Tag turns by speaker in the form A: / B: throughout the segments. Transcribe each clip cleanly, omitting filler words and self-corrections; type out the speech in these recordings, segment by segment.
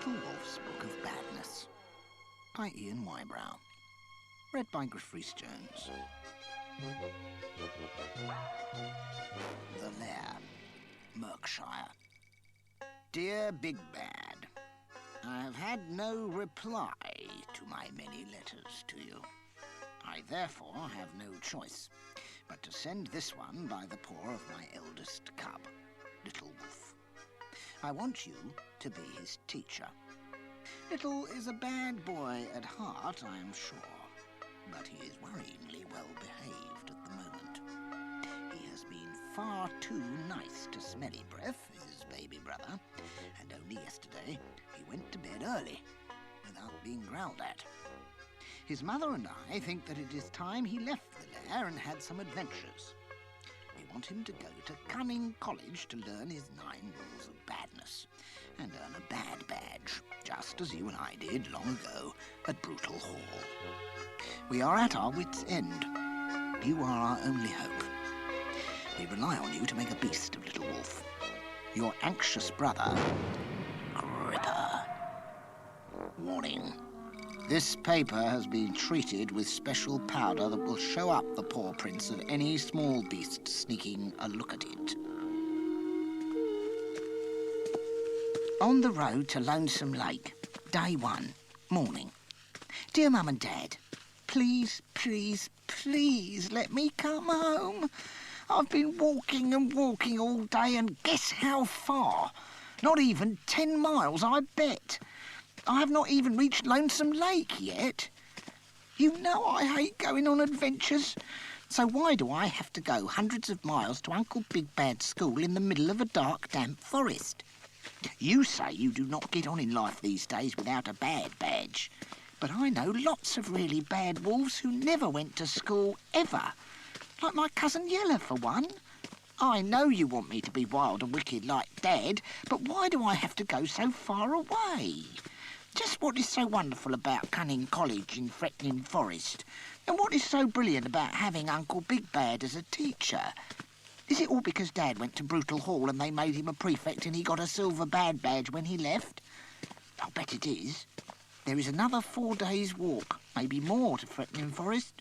A: Little Wolf's Book of Badness by Ian Wybrow. Read by Griff Rhys-Jones. The Lair, Merkshire. Dear Big Bad, I have had no reply to my many letters to you. I therefore have no choice but to send this one by the paw of my eldest cub, Little Wolf. I want you to be his teacher. Little is a bad boy at heart, I am sure, but he is worryingly well behaved at the moment. He has been far too nice to Smelly Breath, his baby brother, and only yesterday he went to bed early, without being growled at. His mother and I think that it is time he left the lair and had some adventures. We want him to go to Cunning College to learn his 9 rules of badness and earn a bad badge, just as you and I did long ago at Brutal Hall. We are at our wits' end. You are our only hope. We rely on you to make a beast of Little Wolf. Your anxious brother, Gripper. Warning. This paper has been treated with special powder that will show up the paw prints of any small beast sneaking a look at it. On the road to Lonesome Lake, day 1, morning. Dear Mum and Dad, please, please, please let me come home. I've been walking and walking all day, and guess how far? Not even 10 miles, I bet. I have not even reached Lonesome Lake yet. You know I hate going on adventures. So why do I have to go hundreds of miles to Uncle Big Bad's school in the middle of a dark, damp forest? You say you do not get on in life these days without a bad badge. But I know lots of really bad wolves who never went to school ever. Like my cousin Yella, for one. I know you want me to be wild and wicked like Dad, but why do I have to go so far away? Just what is so wonderful about Cunning College in Fretnin Forest? And what is so brilliant about having Uncle Big Bad as a teacher? Is it all because Dad went to Brutal Hall and they made him a prefect and he got a silver bad badge when he left? I'll bet it is. There is another 4 days' walk, maybe more, to Fretnin Forest.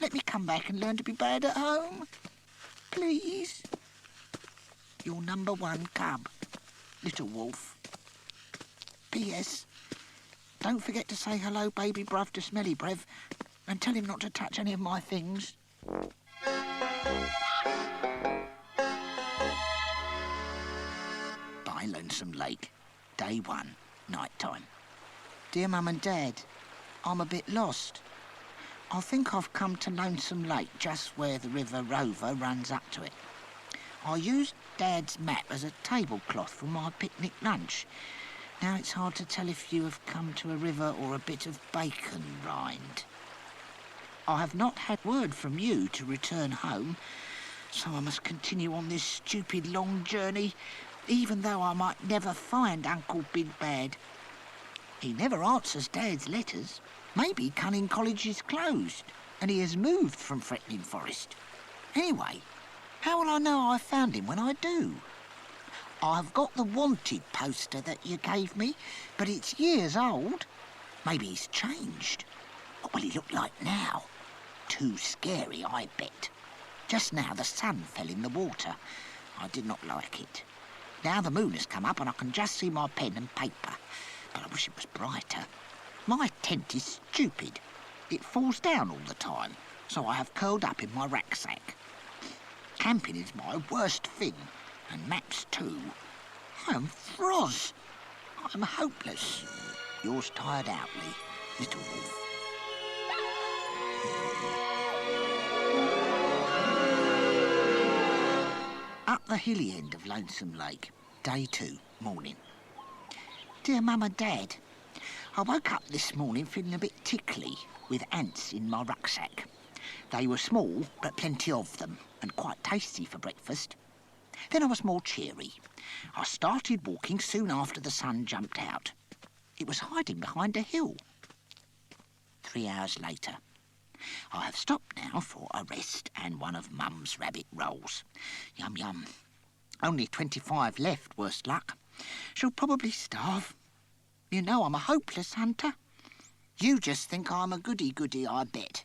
A: Let me come back and learn to be bad at home. Please. Your number 1 cub, Little Wolf. P.S. Don't forget to say hello, baby bruv, to Smelly Breath, and tell him not to touch any of my things. By Lonesome Lake, day 1, night time. Dear Mum and Dad, I'm a bit lost. I think I've come to Lonesome Lake, just where the River Rover runs up to it. I used Dad's map as a tablecloth for my picnic lunch. Now it's hard to tell if you have come to a river or a bit of bacon rind. I have not had word from you to return home, so I must continue on this stupid long journey, even though I might never find Uncle Big Bad. He never answers Dad's letters. Maybe Cunning College is closed, and he has moved from Fretnin Forest. Anyway, how will I know I found him when I do? I've got the wanted poster that you gave me, but it's years old. Maybe he's changed. What will he look like now? Too scary, I bet. Just now the sun fell in the water. I did not like it. Now the moon has come up and I can just see my pen and paper. But I wish it was brighter. My tent is stupid. It falls down all the time, so I have curled up in my rucksack. Camping is my worst thing. And maps too. I am froz. I am hopeless. Yours tired outly, Little Wolf. Up the hilly end of Lonesome Lake, day 2, morning. Dear Mum and Dad, I woke up this morning feeling a bit tickly with ants in my rucksack. They were small, but plenty of them, and quite tasty for breakfast. Then I was more cheery. I started walking soon after the sun jumped out. It was hiding behind a hill. 3 hours later. I have stopped now for a rest and one of Mum's rabbit rolls. Yum, yum. Only 25 left, worse luck. She'll probably starve. You know I'm a hopeless hunter. You just think I'm a goody-goody, I bet.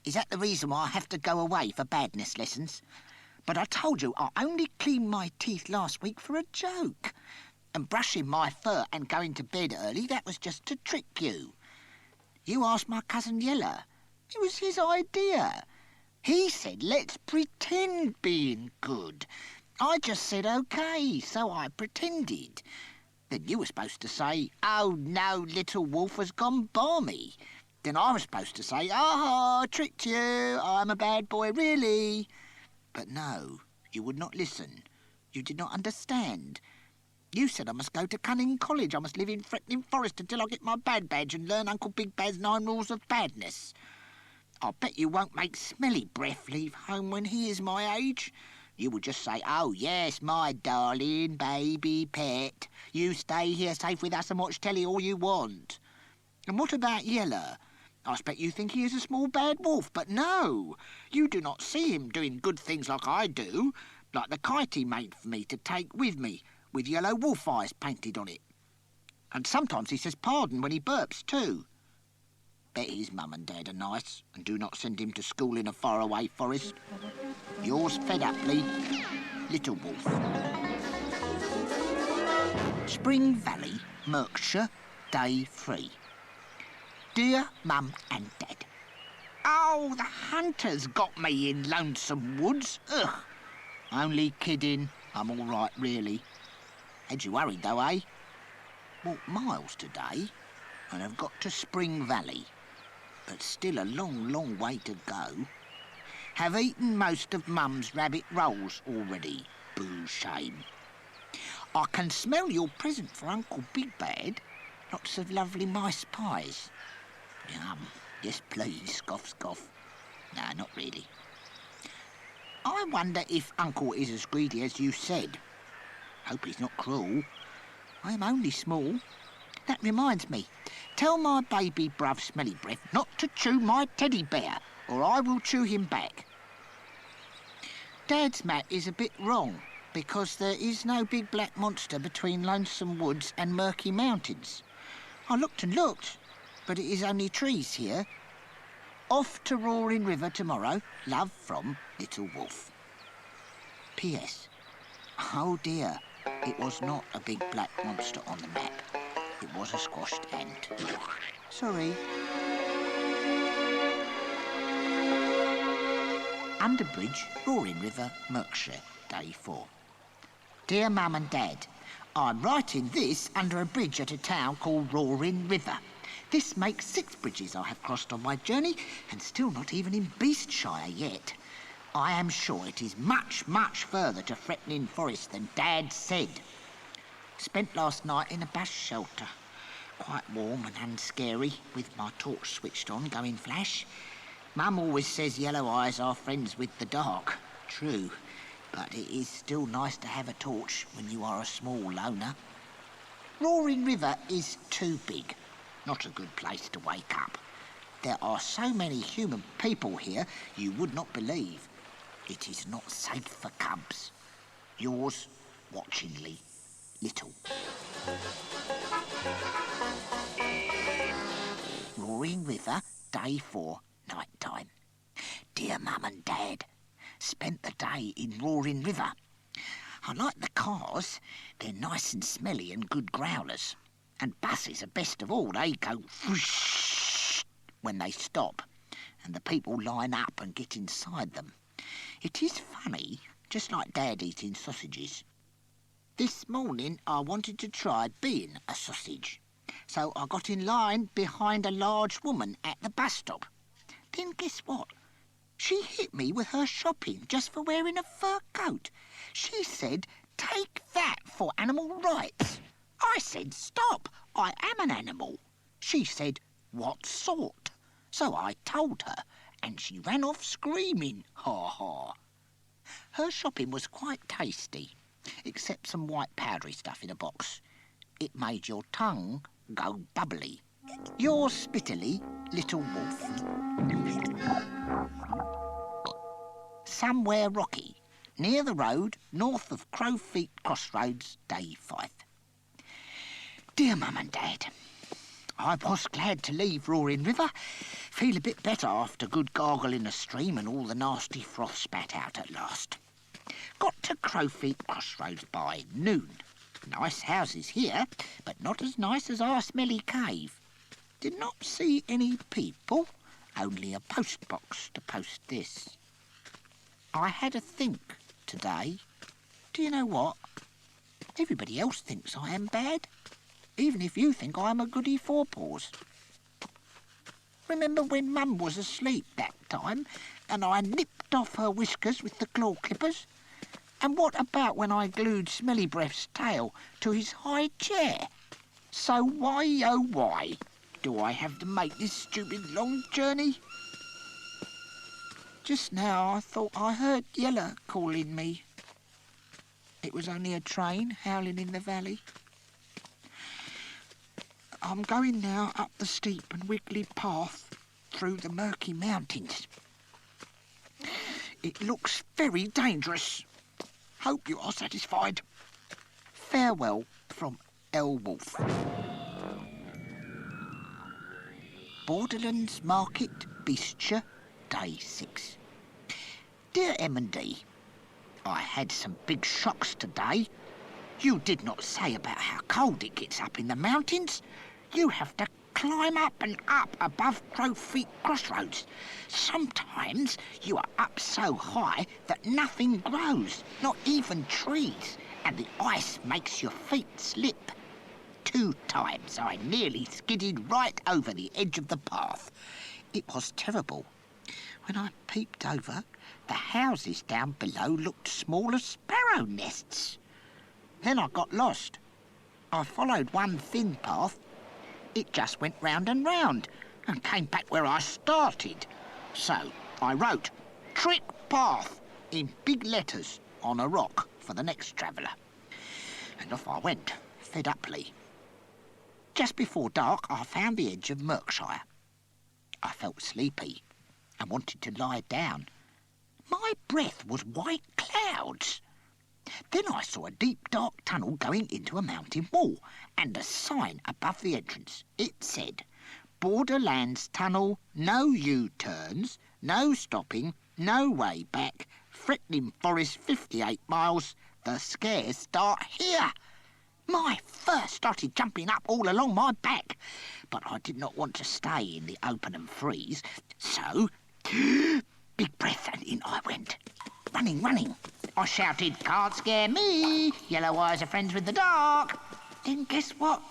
A: Is that the reason why I have to go away for badness lessons? But I told you I only cleaned my teeth last week for a joke. And brushing my fur and going to bed early, that was just to trick you. You asked my cousin Yeller. It was his idea. He said, let's pretend being good. I just said OK, so I pretended. Then you were supposed to say, oh no, little wolf has gone balmy. Then I was supposed to say, oh, I tricked you, I'm a bad boy, really. But no, you would not listen. You did not understand. You said I must go to Cunning College, I must live in Threatening Forest until I get my bad badge and learn Uncle Big Bad's 9 rules of badness. I bet you won't make Smelly Breath leave home when he is my age. You will just say, oh yes, my darling baby pet. You stay here safe with us and watch telly all you want. And what about Yeller? I expect you think he is a small bad wolf, but no. You do not see him doing good things like I do, like the kite he made for me to take with me, with yellow wolf eyes painted on it. And sometimes he says pardon when he burps too. Bet his mum and dad are nice and do not send him to school in a faraway forest. Yours fed uply, Little Wolf. Spring Valley, Berkshire, Day 3. Dear Mum and Dad. Oh, the hunters got me in Lonesome Woods. Ugh. Only kidding. I'm all right, really. Had you worried, though, eh? Walked miles today and I've got to Spring Valley. But still a long, long way to go. Have eaten most of Mum's rabbit rolls already. Boo shame. I can smell your present for Uncle Big Bad. Lots of lovely mice pies. Yum. Yes, please. Scoff, scoff. No, not really. I wonder if Uncle is as greedy as you said. Hope he's not cruel. I am only small. That reminds me. Tell my baby bruv Smelly Breath not to chew my teddy bear, or I will chew him back. Dad's map is a bit wrong, because there is no big black monster between Lonesome Woods and Murky Mountains. I looked and looked, but it is only trees here. Off to Roaring River tomorrow. Love from Little Wolf. P.S. Oh dear, it was not a big black monster on the map. It was a squashed ant. Sorry. Underbridge, Roaring River, Berkshire, Day 4. Dear Mum and Dad, I'm writing this under a bridge at a town called Roaring River. This makes 6 bridges I have crossed on my journey, and still not even in Beastshire yet. I am sure it is much, much further to Threatening Forest than Dad said. Spent last night in a bus shelter. Quite warm and unscary, with my torch switched on, going flash. Mum always says yellow eyes are friends with the dark. True, but it is still nice to have a torch when you are a small loner. Roaring River is too big. Not a good place to wake up. There are so many human people here you would not believe. It is not safe for cubs. Yours, watchingly, Little. Roaring River, Day 4, night time. Dear Mum and Dad, spent the day in Roaring River. I like the cars. They're nice and smelly and good growlers. And buses are best of all. They go whoosh when they stop, and the people line up and get inside them. It is funny, just like Dad eating sausages. This morning I wanted to try being a sausage, so I got in line behind a large woman at the bus stop. Then guess what? She hit me with her shopping just for wearing a fur coat. She said, "Take that for animal rights." I said, "Stop, I am an animal." She said, "What sort?" So I told her, and she ran off screaming, ha ha. Her shopping was quite tasty, except some white powdery stuff in a box. It made your tongue go bubbly. Yours spittily, Little Wolf. Somewhere rocky, near the road, north of Crowfeet Crossroads, Day 5. Dear Mum and Dad, I was glad to leave Roaring River. Feel a bit better after good gargle in the stream and all the nasty froth spat out at last. Got to Crowfeet Crossroads by noon. Nice houses here, but not as nice as our smelly cave. Did not see any people, only a post box to post this. I had a think today. Do you know what? Everybody else thinks I am bad, even if you think I'm a goody four-paws. Remember when Mum was asleep that time and I nipped off her whiskers with the claw clippers? And what about when I glued Smelly Breath's tail to his high chair? So why, oh why, do I have to make this stupid long journey? Just now I thought I heard Yella calling me. It was only a train howling in the valley. I'm going now up the steep and wiggly path through the murky mountains. It looks very dangerous. Hope you are satisfied. Farewell from L. Wolf. Borderlands Market, Beastshire, Day 6. Dear M&D, I had some big shocks today. You did not say about how cold it gets up in the mountains. You have to climb up and up above Crowfeet Crossroads. Sometimes you are up so high that nothing grows, not even trees, and the ice makes your feet slip. 2 times I nearly skidded right over the edge of the path. It was terrible. When I peeped over, the houses down below looked small as sparrow nests. Then I got lost. I followed one thin path. It just went round and round and came back where I started. So I wrote "Trick Path" in big letters on a rock for the next traveller. And off I went, fed uply. Just before dark, I found the edge of Merkshire. I felt sleepy and wanted to lie down. My breath was white clouds. Then I saw a deep, dark tunnel going into a mountain wall and a sign above the entrance. It said, "Borderlands Tunnel, no U-turns, no stopping, no way back, Fretling Forest 58 miles, the scares start here." My fur started jumping up all along my back, but I did not want to stay in the open and freeze, so big breath and in I went. Running. I shouted, "Can't scare me, yellow eyes are friends with the dark." Then guess what?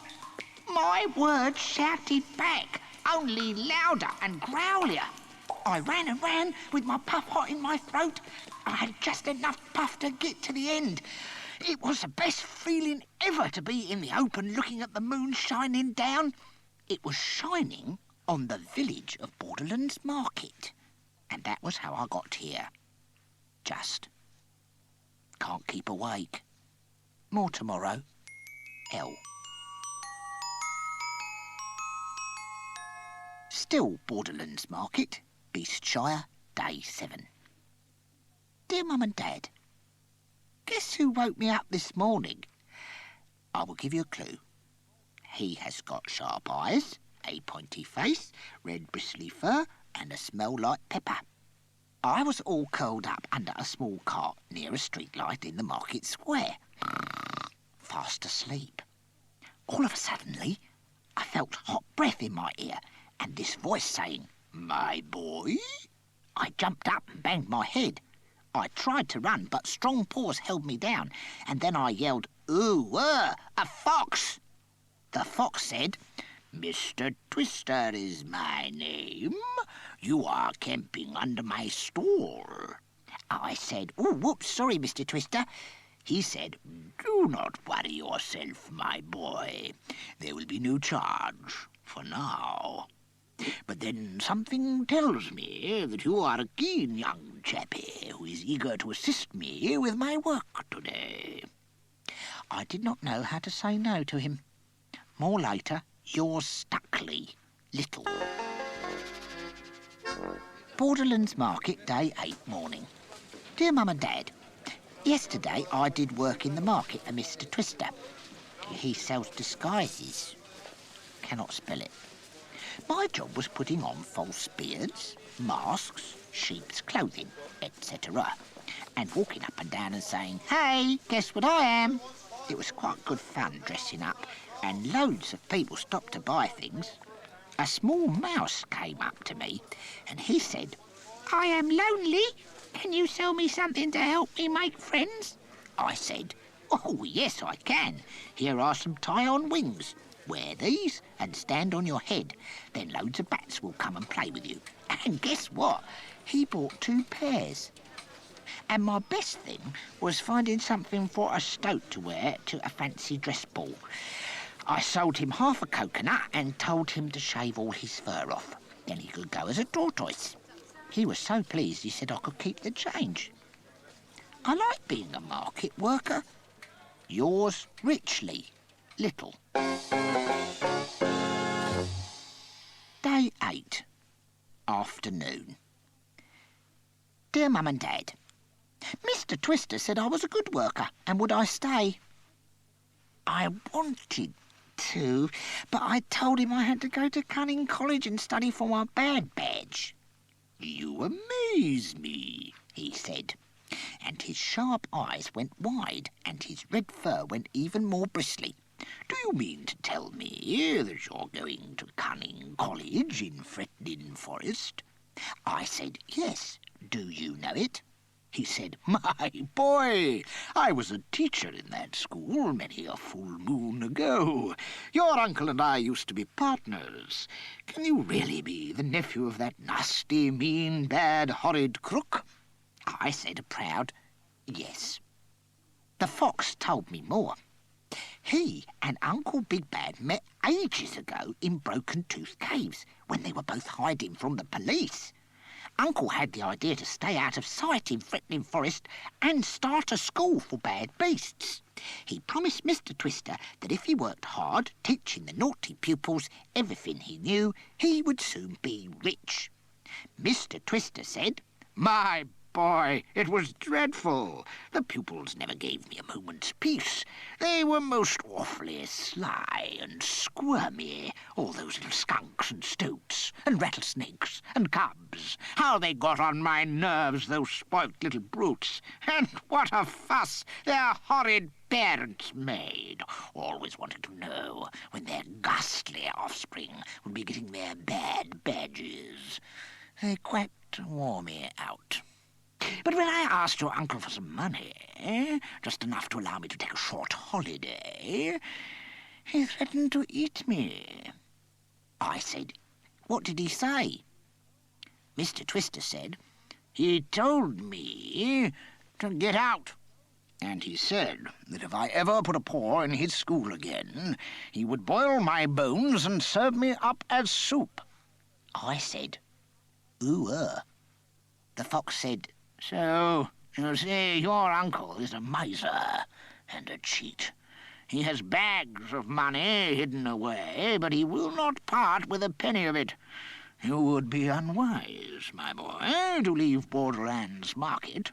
A: My words shouted back, only louder and growlier. I ran and ran with my puff hot in my throat. I had just enough puff to get to the end. It was the best feeling ever to be in the open looking at the moon shining down. It was shining on the village of Borderlands Market. And that was how I got here. Just. Can't keep awake. More tomorrow. L. Still Borderlands Market, Beastshire, Day 7. Dear Mum and Dad, guess who woke me up this morning? I will give you a clue. He has got sharp eyes, a pointy face, red bristly fur, and a smell like pepper. I was all curled up under a small cart near a street light in the market square, fast asleep. All of a suddenly, I felt hot breath in my ear and this voice saying, "My boy?" I jumped up and banged my head. I tried to run, but strong paws held me down, and then I yelled, "Ooh, a fox!" The fox said, "Mr. Twister is my name. You are camping under my stall." I said, "Oh, whoops, sorry, Mr. Twister." He said, "Do not worry yourself, my boy. There will be no charge for now. But then something tells me that you are a keen young chappie who is eager to assist me with my work today." I did not know how to say no to him. More later, yours Stuckley, Little. Borderlands Market, Day 8 morning. Dear Mum and Dad, yesterday I did work in the market for Mr. Twister. He sells disguises. Cannot spell it. My job was putting on false beards, masks, sheep's clothing, etc. and walking up and down and saying, "Hey, guess what I am?" It was quite good fun dressing up, and loads of people stopped to buy things. A small mouse came up to me and he said, "I am lonely. Can you sell me something to help me make friends?" I said, "Oh, yes, I can. Here are some tie-on wings. Wear these and stand on your head. Then loads of bats will come and play with you." And guess what? He bought 2 pairs. And my best thing was finding something for a stoat to wear to a fancy dress ball. I sold him half a coconut and told him to shave all his fur off. Then he could go as a tortoise. He was so pleased he said I could keep the change. I like being a market worker. Yours richly, Little. Day 8, afternoon. Dear Mum and Dad, Mr. Twister said I was a good worker, and would I stay? I wanted to, but I told him I had to go to Cunning College and study for my bad badge. "You amaze me," he said, and his sharp eyes went wide and his red fur went even more bristly. "Do you mean to tell me that you're going to Cunning College in Fretnin Forest?" I said, "Yes. Do you know it?" He said, "My boy, I was a teacher in that school many a full moon ago. Your uncle and I used to be partners. Can you really be the nephew of that nasty, mean, bad, horrid crook?" I said a proud yes. The fox told me more. He and Uncle Big Bad met ages ago in Broken Tooth Caves when they were both hiding from the police. Uncle had the idea to stay out of sight in Fretnin Forest and start a school for bad beasts. He promised Mr. Twister that if he worked hard, teaching the naughty pupils everything he knew, he would soon be rich. Mr. Twister said, "My boy, it was dreadful. The pupils never gave me a moment's peace. They were most awfully sly and squirmy, all those little skunks and stoats and rattlesnakes and cubs. How they got on my nerves, those spoilt little brutes. And what a fuss their horrid parents made, always wanting to know when their ghastly offspring would be getting their bad badges. They quite wore me out. But when I asked your uncle for some money, just enough to allow me to take a short holiday, he threatened to eat me." I said, "What did he say?" Mr. Twister said, "He told me to get out. And he said that if I ever put a paw in his school again, he would boil my bones and serve me up as soup." I said, "Ooh, The fox said, "So, you see, your uncle is a miser and a cheat. He has bags of money hidden away, but he will not part with a penny of it. You would be unwise, my boy, to leave Borderlands Market.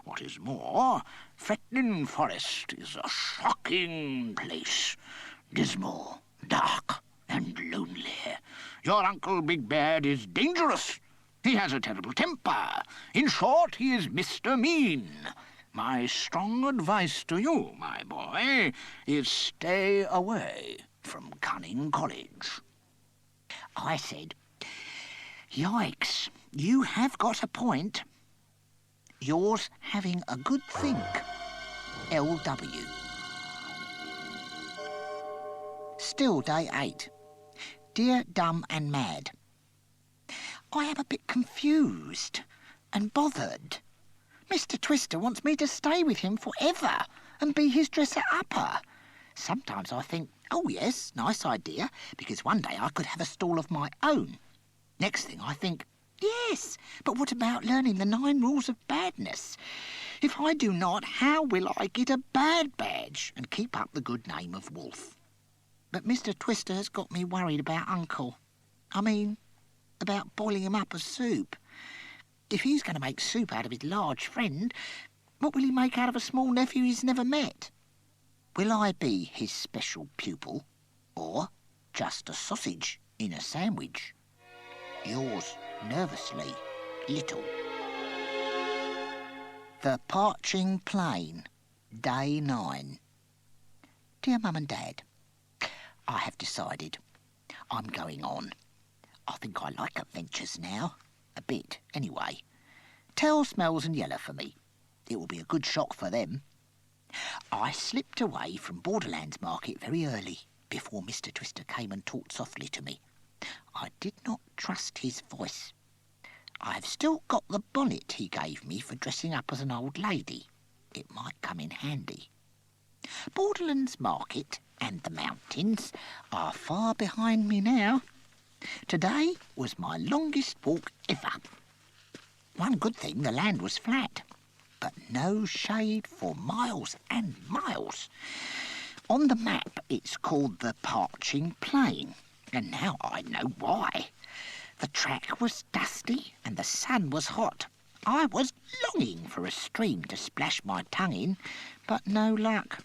A: What is more, Fretnin Forest is a shocking place, dismal, dark, and lonely. Your Uncle Big Bad is dangerous. He has a terrible temper. In short, he is Mr. Mean. My strong advice to you, my boy, is stay away from Cunning College." I said, "Yikes, you have got a point. Yours having a good think, L.W." Still day 8. Dear Dumb and Mad, I am a bit confused and bothered. Mr. Twister wants me to stay with him forever and be his dresser-upper. Sometimes I think, oh yes, nice idea, because one day I could have a stall of my own. Next thing I think, yes, but what about learning the 9 rules of badness? If I do not, how will I get a bad badge and keep up the good name of Wolf? But Mr. Twister has got me worried about Uncle. I mean, about boiling him up as soup. If he's going to make soup out of his large friend, what will he make out of a small nephew he's never met? Will I be his special pupil, or just a sausage in a sandwich? Yours nervously, Little. The Parching Plain, Day 9. Dear Mum and Dad, I have decided. I'm going on. I think I like adventures now. A bit, anyway. Tell Smells and Yeller for me. It will be a good shock for them. I slipped away from Borderlands Market very early, before Mr. Twister came and talked softly to me. I did not trust his voice. I have still got the bonnet he gave me for dressing up as an old lady. It might come in handy. Borderlands Market and the mountains are far behind me now. Today was my longest walk ever. One good thing, the land was flat, but no shade for miles and miles. On the map, it's called the Parching Plain, and now I know why. The track was dusty and the sun was hot. I was longing for a stream to splash my tongue in, but no luck.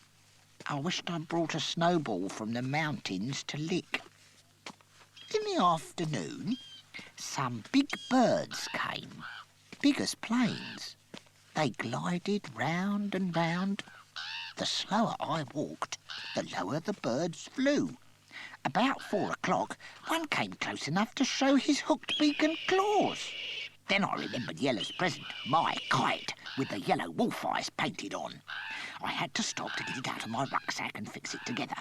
A: I wished I'd brought a snowball from the mountains to lick. In the afternoon, some big birds came, big as planes. They glided round and round. The slower I walked, the lower the birds flew. About 4 o'clock, one came close enough to show his hooked beak and claws. Then I remembered Yellow's present, my kite, with the yellow wolf eyes painted on. I had to stop to get it out of my rucksack and fix it together.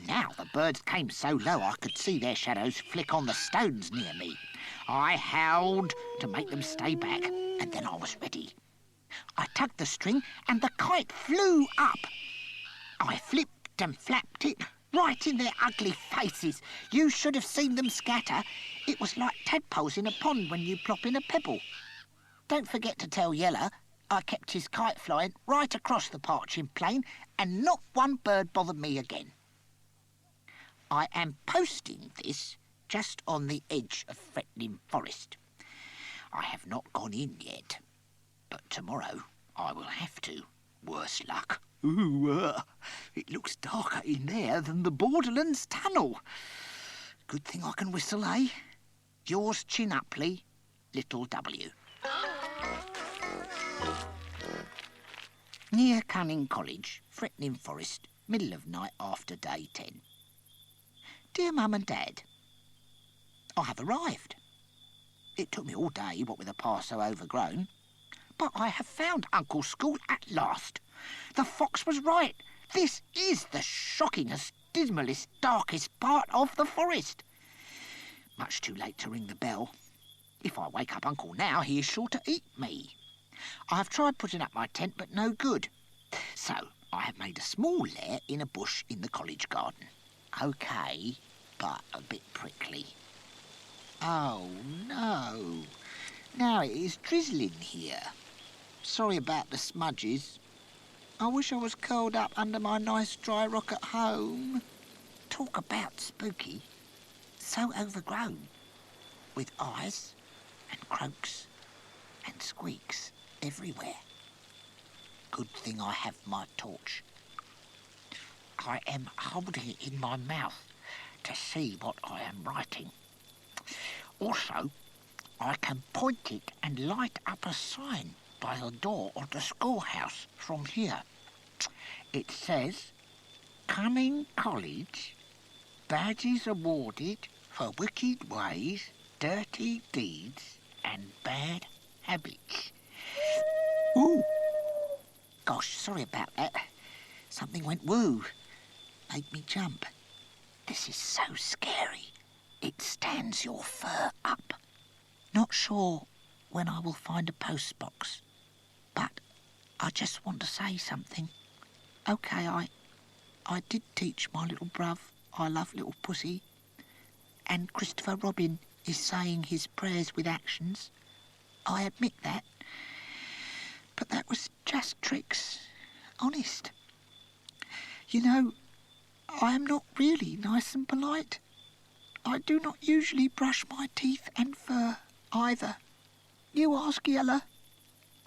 A: Now the birds came so low I could see their shadows flick on the stones near me. I howled to make them stay back, and then I was ready. I tugged the string and the kite flew up. I flipped and flapped it right in their ugly faces. You should have seen them scatter. It was like tadpoles in a pond when you plop in a pebble. Don't forget to tell Yeller I kept his kite flying right across the Parching Plain and not one bird bothered me again. I am posting this just on the edge of Fretling Forest. I have not gone in yet, but tomorrow I will have to, worse luck. Ooh, it looks darker in there than the Borderlands Tunnel. Good thing I can whistle, eh? Yours chin-uply, Little W. Near Cunning College, Fretling Forest, middle of night after day 10. Dear Mum and Dad, I have arrived. It took me all day, what with a path so overgrown. But I have found Uncle's school at last. The fox was right. This is the shockingest, dismalest, darkest part of the forest. Much too late to ring the bell. If I wake up Uncle now, he is sure to eat me. I have tried putting up my tent, but no good. So I have made a small lair in a bush in the college garden. OK, but a bit prickly. Oh, no. Now it is drizzling here. Sorry about the smudges. I wish I was curled up under my nice dry rock at home. Talk about spooky. So overgrown. With eyes and croaks and squeaks everywhere. Good thing I have my torch. I am holding it in my mouth to see what I am writing. Also, I can point it and light up a sign by the door of the schoolhouse from here. It says, Cunning College, badges awarded for wicked ways, dirty deeds and bad habits. Ooh! Gosh, sorry about that. Something went woo. Made me jump. This is so scary. It stands your fur up. Not sure when I will find a post box, but I just want to say something. OK, I did teach my little bruv I love little pussy, and Christopher Robin is saying his prayers with actions. I admit that. But that was just tricks. Honest. You know, I am not really nice and polite. I do not usually brush my teeth and fur either. You ask Yeller.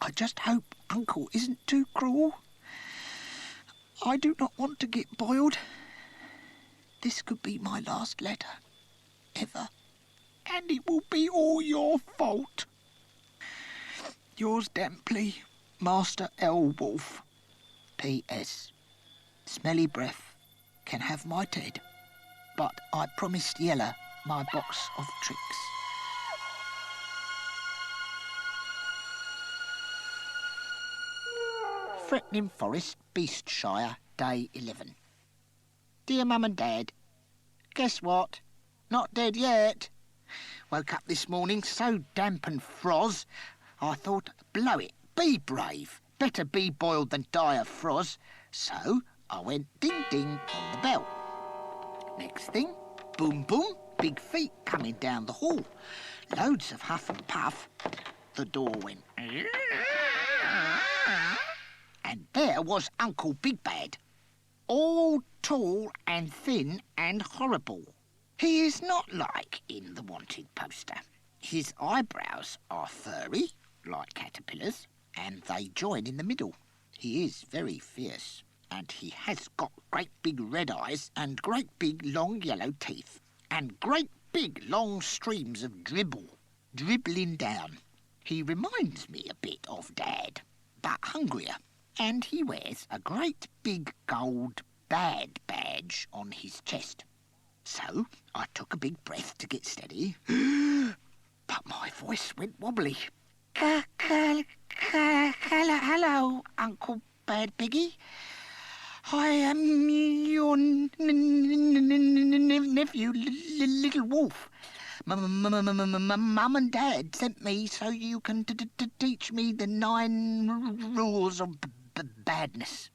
A: I just hope Uncle isn't too cruel. I do not want to get boiled. This could be my last letter, ever, and it will be all your fault. Yours damply, Master L. Wolf. P.S. Smelly breath can have my Ted, but I promised Yella my box of tricks. Threatening Forest, Beastshire, Day 11. Dear Mum and Dad, guess what? Not dead yet. Woke up this morning so damp and froz, I thought, blow it, be brave. Better be boiled than die of froz. So I went ding-ding on the bell. Next thing, boom-boom, big feet coming down the hall. Loads of huff and puff. The door went. And there was Uncle Big Bad, all tall and thin and horrible. He is not like in the wanted poster. His eyebrows are furry, like caterpillars, and they join in the middle. He is very fierce, and he has got great big red eyes and great big long yellow teeth, and great big long streams of dribble dribbling down. He reminds me a bit of Dad, but hungrier, and he wears a great big gold bad badge on his chest. So I took a big breath to get steady, but my voice went wobbly. Hello, Uncle Bad Piggy. I am your nephew, Little Wolf. Mum and Dad sent me so you can teach me the 9 rules of badness.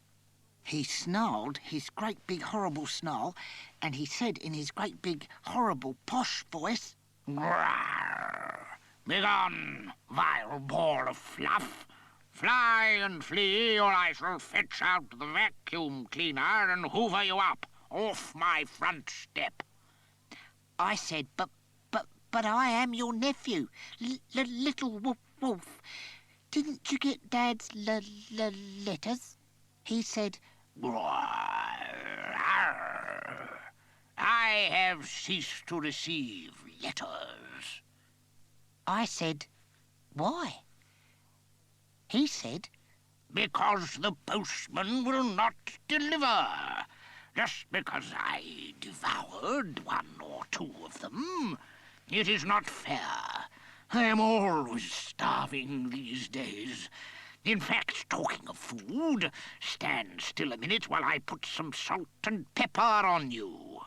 A: He snarled his great big horrible snarl, and he said in his great big horrible posh voice, "Grrr! Begone, vile ball of fluff! Fly and flee, or I shall fetch out the vacuum cleaner and hoover you up off my front step." I said, but I am your nephew, Little Wolf. Didn't you get Dad's letters? He said, "I have ceased to receive letters." I said, "Why?" He said, "Because the postman will not deliver. Just because I devoured 1 or 2 of them, it is not fair. I am always starving these days. In fact, talking of food, stand still a minute while I put some salt and pepper on you."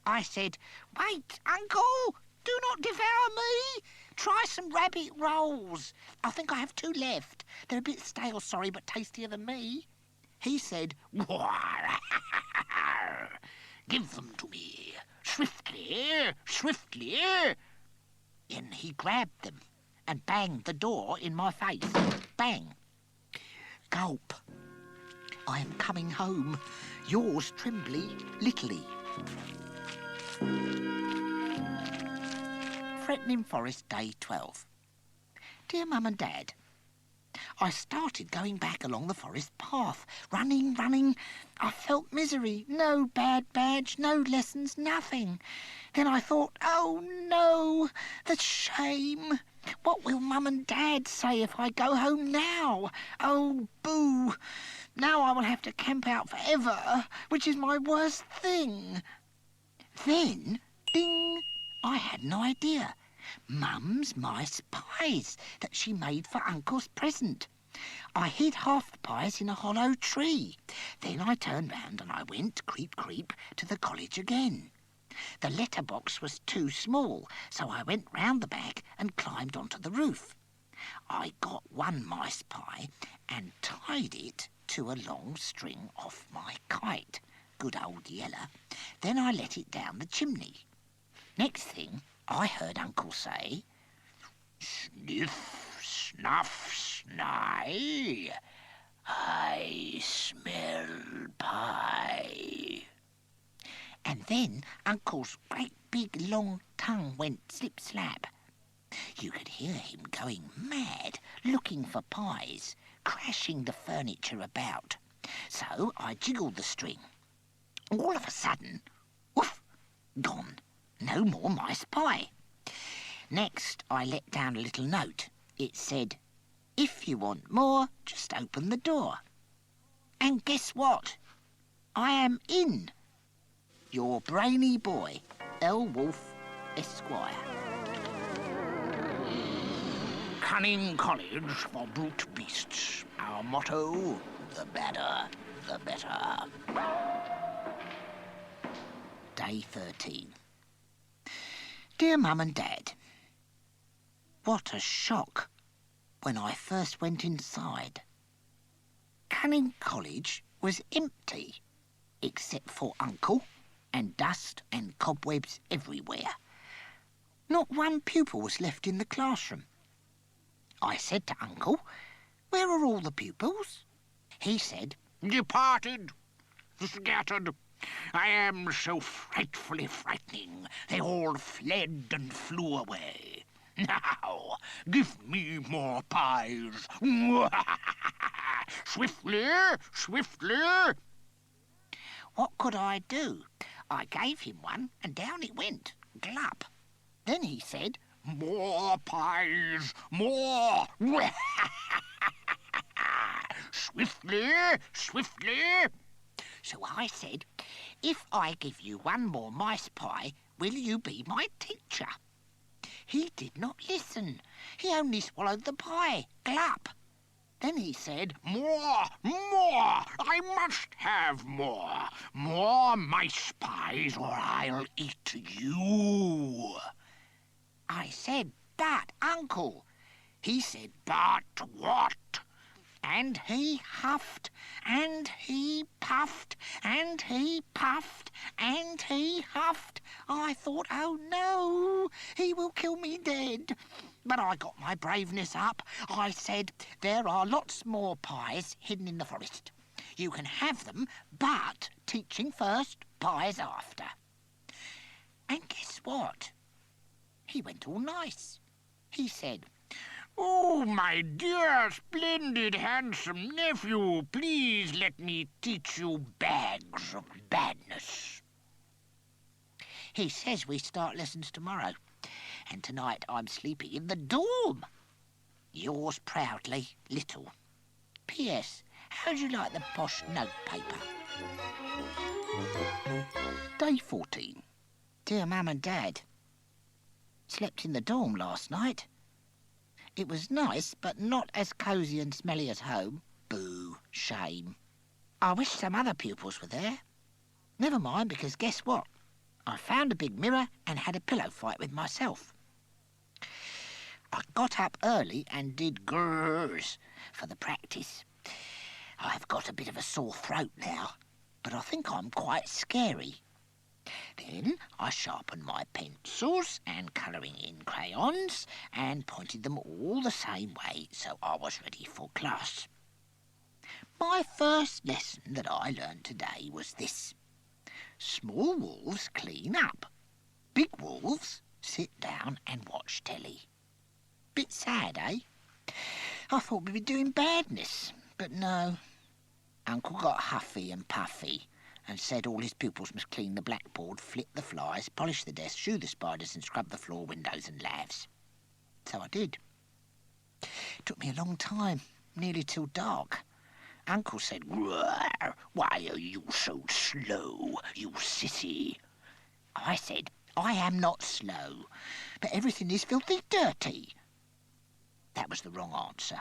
A: I said, "Wait, Uncle, do not devour me. Try some rabbit rolls. I think I have 2 left. They're a bit stale, sorry, but tastier than me." He said, "Give them to me. Swiftly, swiftly." Then he grabbed them and banged the door in my face. Bang. Gulp. I am coming home. Yours trembly, littly. Threatening Forest, Day 12. Dear Mum and Dad, I started going back along the forest path, running. I felt misery, no bad badge, no lessons, nothing. Then I thought, oh no, the shame. What will Mum and Dad say if I go home now? Oh, boo. Now I will have to camp out forever, which is my worst thing. Then, ding, I had an idea. Mum's mice pies that she made for Uncle's present. I hid half the pies in a hollow tree. Then I turned round and I went, creep, to the college again. The letterbox was too small, so I went round the back and climbed onto the roof. I got 1 mice pie and tied it to a long string off my kite. Good old Yella. Then I let it down the chimney. Next thing, I heard Uncle say, "Sniff, snuff, snai, I smell pie." And then Uncle's great big long tongue went slip-slap. You could hear him going mad, looking for pies, crashing the furniture about. So I jiggled the string. All of a sudden, woof, gone. No more mice pie. Next, I let down a little note. It said, "If you want more, just open the door." And guess what? I am in. Your brainy boy, L. Wolfe, Esquire. Cunning college for brute beasts. Our motto, the badder, the better. Day 13. Dear Mum and Dad, what a shock when I first went inside. Cunning College was empty, except for Uncle, and dust and cobwebs everywhere. Not one pupil was left in the classroom. I said to Uncle, "Where are all the pupils?" He said, "Departed, scattered. I am so frightfully frightening. They all fled and flew away. Now, give me more pies. Swiftly, swiftly." What could I do? I gave him one, and down it went, glop. Then he said, "More pies, more." Swiftly, swiftly. So I said, "If I give you one more mice pie, will you be my teacher?" He did not listen. He only swallowed the pie, glop. Then he said, "More, more, I must have more. More mice pies or I'll eat you." I said, "But, Uncle." He said, "But what?" And he huffed, and he puffed, and he puffed, and he huffed. I thought, oh no, he will kill me dead. But I got my braveness up. I said, "There are lots more pies hidden in the forest. You can have them, but teaching first, pies after." And guess what? He went all nice. He said, "Oh, my dear, splendid, handsome nephew, please let me teach you bags of badness." He says we start lessons tomorrow, and tonight I'm sleeping in the dorm. Yours proudly, Little. P.S. How'd you like the posh notepaper? Day 14. Dear Mum and Dad, slept in the dorm last night. It was nice, but not as cosy and smelly as home. Boo, shame. I wish some other pupils were there. Never mind, because guess what? I found a big mirror and had a pillow fight with myself. I got up early and did grrrs for the practice. I've got a bit of a sore throat now, but I think I'm quite scary. Then I sharpened my pencils and colouring in crayons and pointed them all the same way so I was ready for class. My first lesson that I learned today was this. Small wolves clean up. Big wolves sit down and watch telly. Bit sad, eh? I thought we'd be doing badness, but no. Uncle got huffy and puffy and said all his pupils must clean the blackboard, flip the flies, polish the desk, shoo the spiders and scrub the floor, windows and lavs. So I did. It took me a long time, nearly till dark. Uncle said, "Why are you so slow, you sissy?" I said, "I am not slow, but everything is filthy dirty." That was the wrong answer.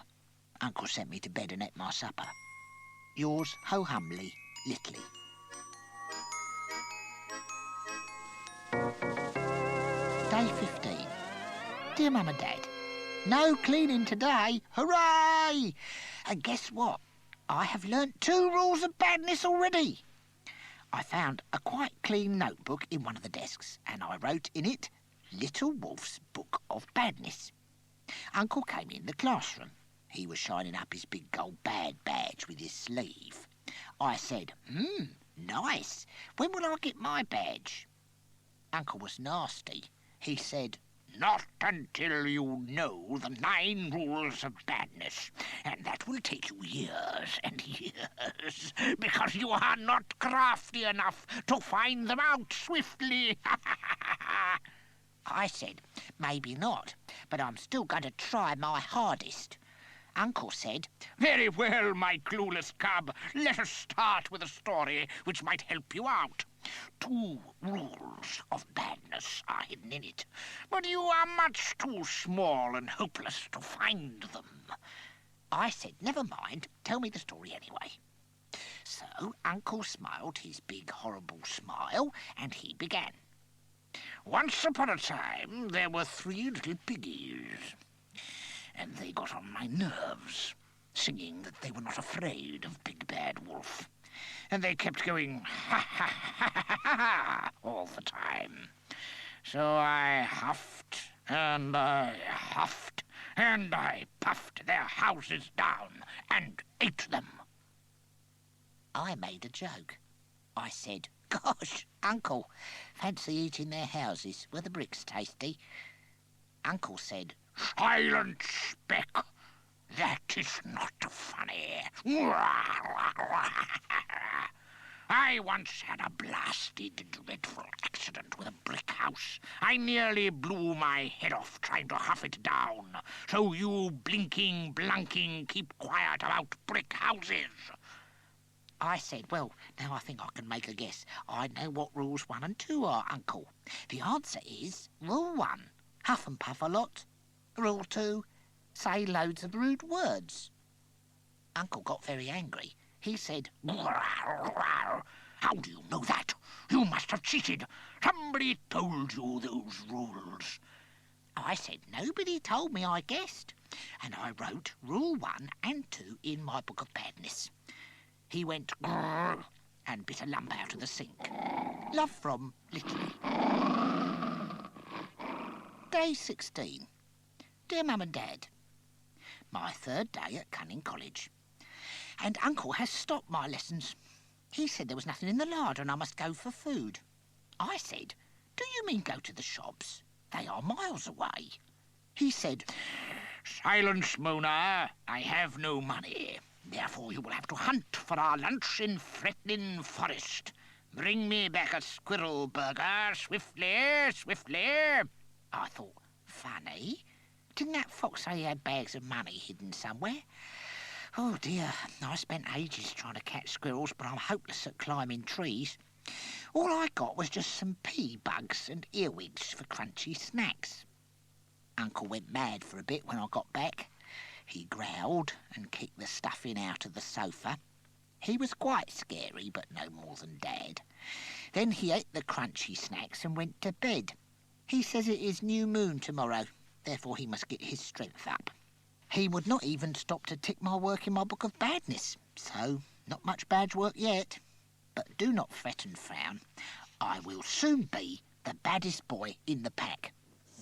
A: Uncle sent me to bed and ate my supper. Yours ho-humbly, Littley. Day 15. Dear Mum and Dad, no cleaning today, hooray! And guess what? I have learnt 2 rules of badness already. I found a quite clean notebook in one of the desks, and I wrote in it, Little Wolf's Book of Badness. Uncle came in the classroom. He was shining up his big gold bad badge with his sleeve. I said, nice. When will I get my badge? Uncle was nasty. He said,
B: Not until you know the 9 rules of badness. And that will take you years and years, because you are not crafty enough to find them out swiftly.
A: I said, maybe not, but I'm still going to try my hardest. Uncle said,
B: Very well, my clueless cub. Let us start with a story which might help you out. 2 rules of badness are hidden in it, but you are much too small and hopeless to find them. I said, never mind, tell me the story anyway. So Uncle smiled his big horrible smile, and he began. Once upon a time, there were 3 little piggies, and they got on my nerves, singing that they were not afraid of Big Bad Wolf. And they kept going, ha, ha, ha, ha, ha, ha, all the time. So I huffed, and I huffed, and I puffed their houses down and ate them.
A: I made a joke. I said, gosh, Uncle, fancy eating their houses. Were the bricks tasty? Uncle said,
B: Silent Speck, that is not funny. I once had a blasted, dreadful accident with a brick house. I nearly blew my head off trying to huff it down. So you blinking, blunking, keep quiet about brick houses.
A: I said, well, now I think I can make a guess. I know what rules 1 and 2 are, Uncle. The answer is rule 1, huff and puff a lot. Rule 2, say loads of rude words. Uncle got very angry. He said,
B: How do you know that? You must have cheated. Somebody told you those rules.
A: I said, nobody told me, I guessed. And I wrote rule 1 and 2 in my book of badness. He went grrr and bit a lump out of the sink. Love from Literally. Day 16. Dear Mum and Dad, my 3rd day at Cunning College. And Uncle has stopped my lessons. He said there was nothing in the larder and I must go for food. I said, do you mean go to the shops? They are miles away. He said,
B: Silence, Mona. I have no money. Therefore you will have to hunt for our lunch in Fretnin Forest. Bring me back a squirrel burger, swiftly, swiftly.
A: I thought, funny. Didn't that fox say he had bags of money hidden somewhere? Oh dear, I spent ages trying to catch squirrels, but I'm hopeless at climbing trees. All I got was just some pea bugs and earwigs for crunchy snacks. Uncle went mad for a bit when I got back. He growled and kicked the stuffing out of the sofa. He was quite scary, but no more than Dad. Then he ate the crunchy snacks and went to bed. He says it is new moon tomorrow, therefore he must get his strength up. He would not even stop to tick my work in my book of badness, so not much badge work yet. But do not fret and frown. I will soon be the baddest boy in the pack.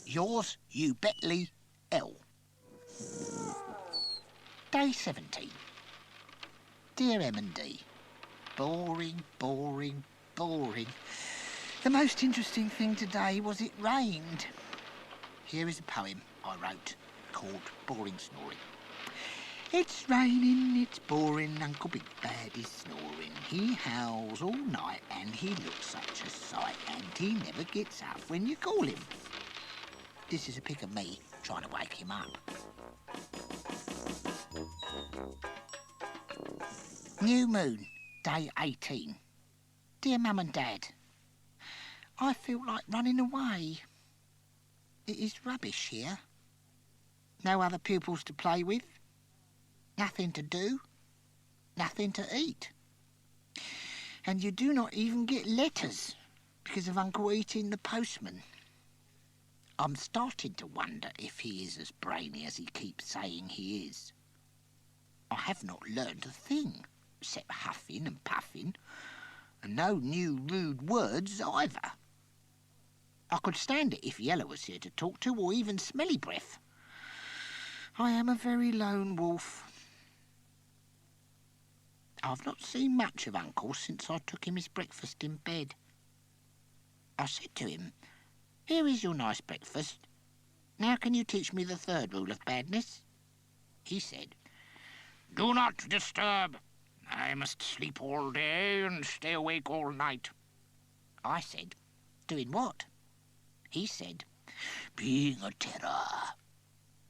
A: Yours, you Betley, L. Day 17. Dear M&D, boring, boring, boring. The most interesting thing today was it rained. Here is a poem I wrote called Boring Snoring. It's raining, it's boring, Uncle Big Bad is snoring. He howls all night and he looks such a sight, and he never gets up when you call him. This is a pic of me trying to wake him up. New moon, day 18. Dear Mum and Dad, I feel like running away. It is rubbish here. No other pupils to play with. Nothing to do. Nothing to eat. And you do not even get letters because of Uncle eating the postman. I'm starting to wonder if he is as brainy as he keeps saying he is. I have not learned a thing, except huffing and puffing, and no new rude words either. I could stand it if Yellow was here to talk to, or even Smelly Breath. I am a very lone wolf. I've not seen much of Uncle since I took him his breakfast in bed. I said to him, here is your nice breakfast. Now can you teach me the third rule of badness? He said,
B: Do not disturb. I must sleep all day and stay awake all night.
A: I said, doing what? He said, being a terror.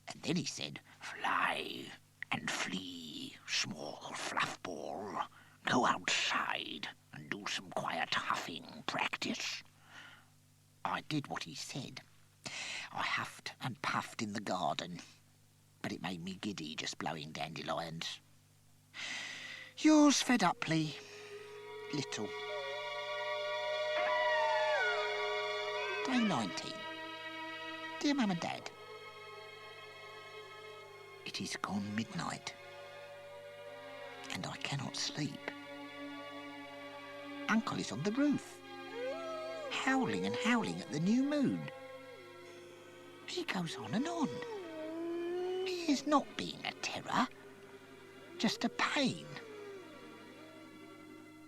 A: And then he said, fly and flee, small fluff ball. Go outside and do some quiet huffing practice. I did what he said. I huffed and puffed in the garden, but it made me giddy just blowing dandelions. Yours fed uply, little. Day 19. Dear Mum and Dad, it is gone midnight, and I cannot sleep. Uncle is on the roof, howling and howling at the new moon. He goes on and on. He is not being a terror, just a pain.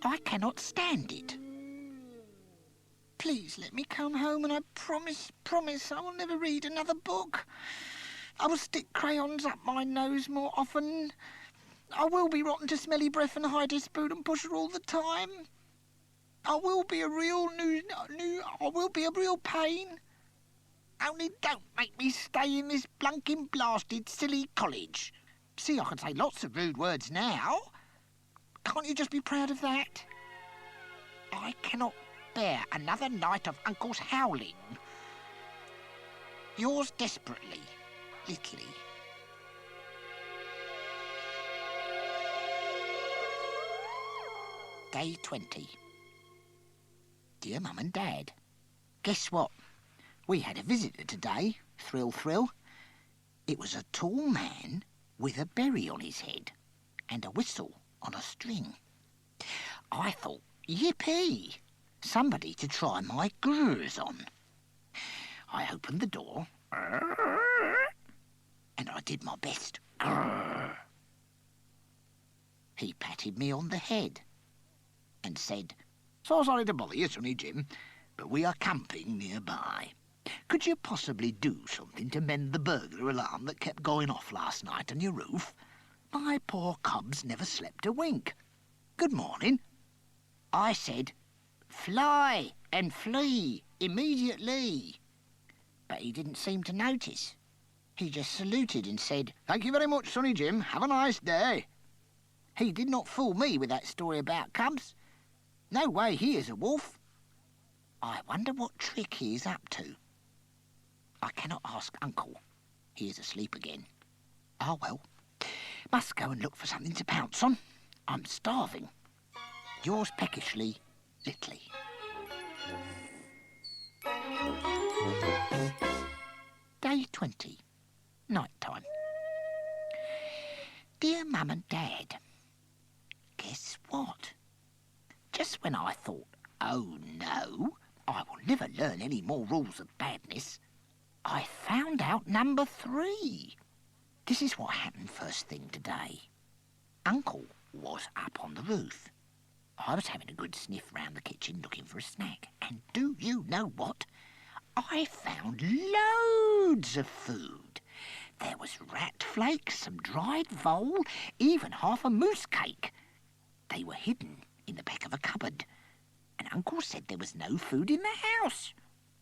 A: I cannot stand it. Please let me come home, and I promise I will never read another book. I will stick crayons up my nose more often. I will be rotten to smelly breath and high dispute and pusher all the time. I will be a real pain. Only don't make me stay in this blunking blasted silly college. See, I can say lots of rude words now. Can't you just be proud of that? I cannot bear another night of Uncle's howling. Yours desperately, Little. Day 20. Dear Mum and Dad, guess what? We had a visitor today, thrill thrill. It was a tall man with a berry on his head and a whistle on a string. I thought, yippee, somebody to try my grrs on. I opened the door and I did my best. He patted me on the head and said, So sorry to bother you, Sonny Jim, but we are camping nearby. Could you possibly do something to mend the burglar alarm that kept going off last night on your roof? My poor cubs never slept a wink. Good morning. I said, fly and flee immediately. But he didn't seem to notice. He just saluted and said, Thank you very much, Sonny Jim. Have a nice day. He did not fool me with that story about cubs. No way he is a wolf. I wonder what trick he is up to. I cannot ask Uncle. He is asleep again. Ah, well. Must go and look for something to pounce on. I'm starving. Yours peckishly, Little. Day 20. Night time. Dear Mum and Dad, guess what? Just when I thought, oh no, I will never learn any more rules of badness, I found out number 3. This is what happened first thing today. Uncle was up on the roof. I was having a good sniff round the kitchen looking for a snack. And do you know what? I found loads of food. There was rat flakes, some dried vole, even half a moose cake. They were hidden in the back of a cupboard. And Uncle said there was no food in the house.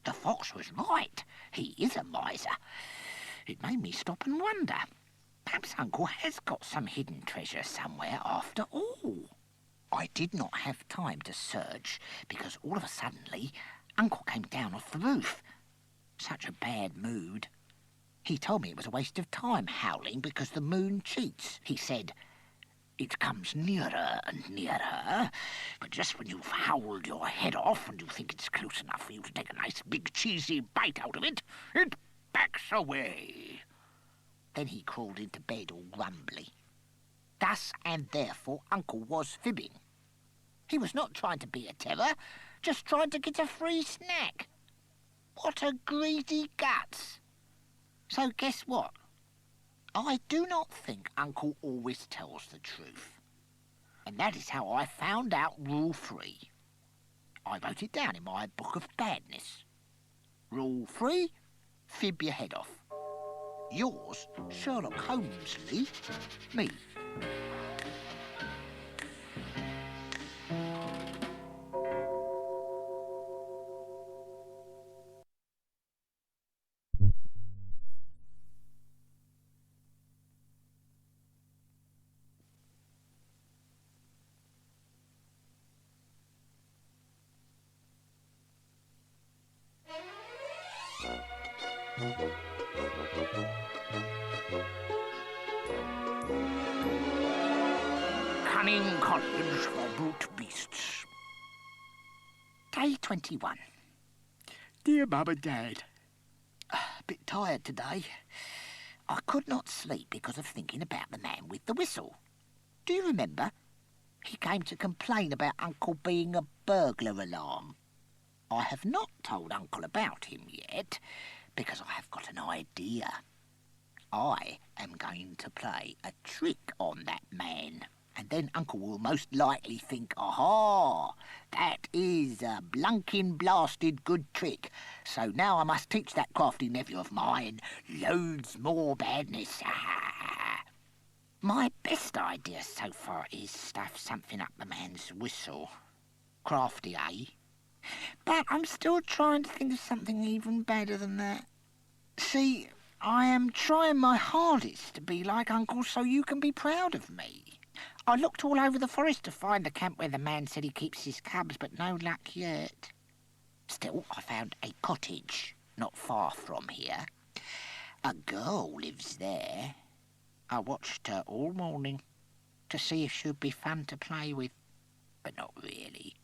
A: The fox was right. He is a miser. It made me stop and wonder. Perhaps Uncle has got some hidden treasure somewhere after all. I did not have time to search because all of a suddenly Uncle came down off the roof. Such a bad mood. He told me it was a waste of time howling because the moon cheats. He said, It comes nearer and nearer, but just when you've howled your head off and you think it's close enough for you to take a nice big cheesy bite out of it, it backs away. Then he crawled into bed all grumbly. Thus and therefore Uncle was fibbing. He was not trying to be a terror, just trying to get a free snack. What a greedy guts. So guess what? I do not think Uncle always tells the truth. And that is how I found out Rule 3. I wrote it down in my book of badness. Rule 3, fib your head off. Yours, Sherlock Holmesley. Me.
B: Cunning college for brute beasts.
A: Day 21.
C: Dear Mum and Dad,
A: A bit tired today. I could not sleep because of thinking about the man with the whistle. Do you remember? He came to complain about Uncle being a burglar alarm. I have not told Uncle about him yet because I have got an idea. I am going to play a trick on that man, and then Uncle will most likely think, aha, that is a blunking blasted good trick. So now I must teach that crafty nephew of mine loads more badness. My best idea so far is stuff something up the man's whistle. Crafty, eh? But I'm still trying to think of something even better than that. See, I am trying my hardest to be like Uncle so you can be proud of me. I looked all over the forest to find the camp where the man said he keeps his cubs, but no luck yet. Still, I found a cottage not far from here. A girl lives there. I watched her all morning to see if she'd be fun to play with, but not really.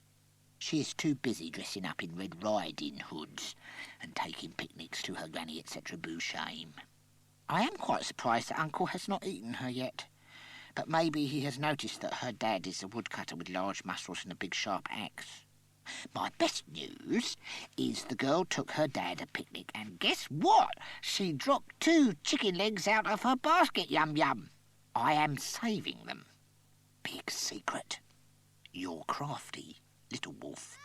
A: She is too busy dressing up in Red Riding Hoods and taking picnics to her granny, etc. Boo shame. I am quite surprised that Uncle has not eaten her yet, but maybe he has noticed that her dad is a woodcutter with large muscles and a big sharp axe. My best news is the girl took her dad a picnic, and guess what? She dropped 2 chicken legs out of her basket, yum. I am saving them. Big secret. You're crafty, little wolf.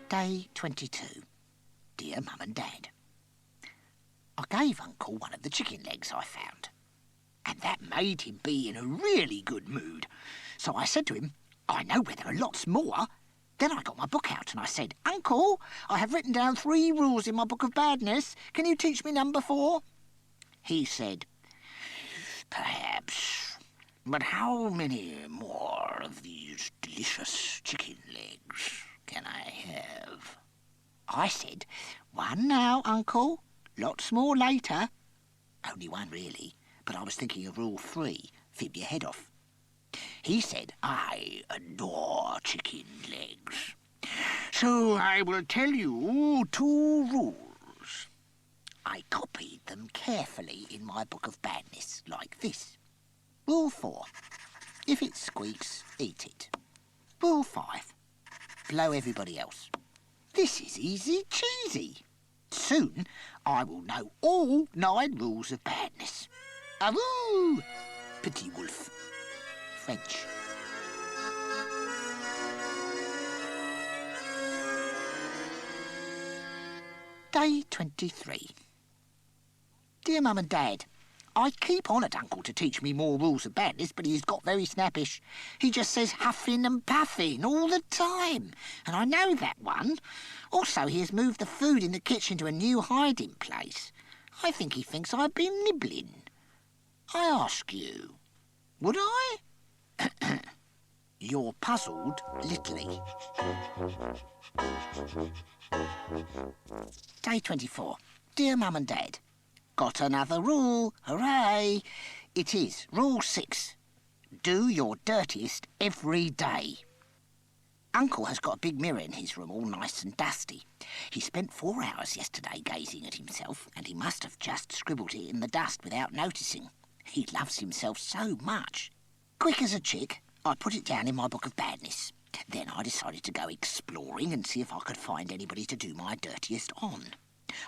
A: Day 22. Dear Mum and Dad, I gave Uncle one of the chicken legs I found, and that made him be in a really good mood. So I said to him, I know where there are lots more. Then I got my book out and I said, Uncle, I have written down 3 rules in my book of badness. Can you teach me number 4? He said, perhaps, but how many more of these delicious chicken legs can I have? I said, 1 now, Uncle. Lots more later. Only 1, really, but I was thinking of rule 3, fib your head off. He said, I adore chicken legs. So I will tell you 2 rules. I copied them carefully in my book of badness, like this. Rule 4, if it squeaks, eat it. Rule 5, blow everybody else. This is easy cheesy. Soon I will know all 9 rules of badness. Avoo! Petit wolf. French. Day 23. Dear Mum and Dad, I keep on at Uncle to teach me more rules of badness, but he's got very snappish. He just says huffing and puffing all the time, and I know that one. Also, he has moved the food in the kitchen to a new hiding place. I think he thinks I've been nibbling. I ask you, would I? You're puzzled, Littley. Day 24. Dear Mum and Dad, got another rule. Hooray! It is Rule 6. Do your dirtiest every day. Uncle has got a big mirror in his room, all nice and dusty. He spent 4 hours yesterday gazing at himself, and he must have just scribbled it in the dust without noticing. He loves himself so much. Quick as a chick, I put it down in my book of badness. Then I decided to go exploring and see if I could find anybody to do my dirtiest on.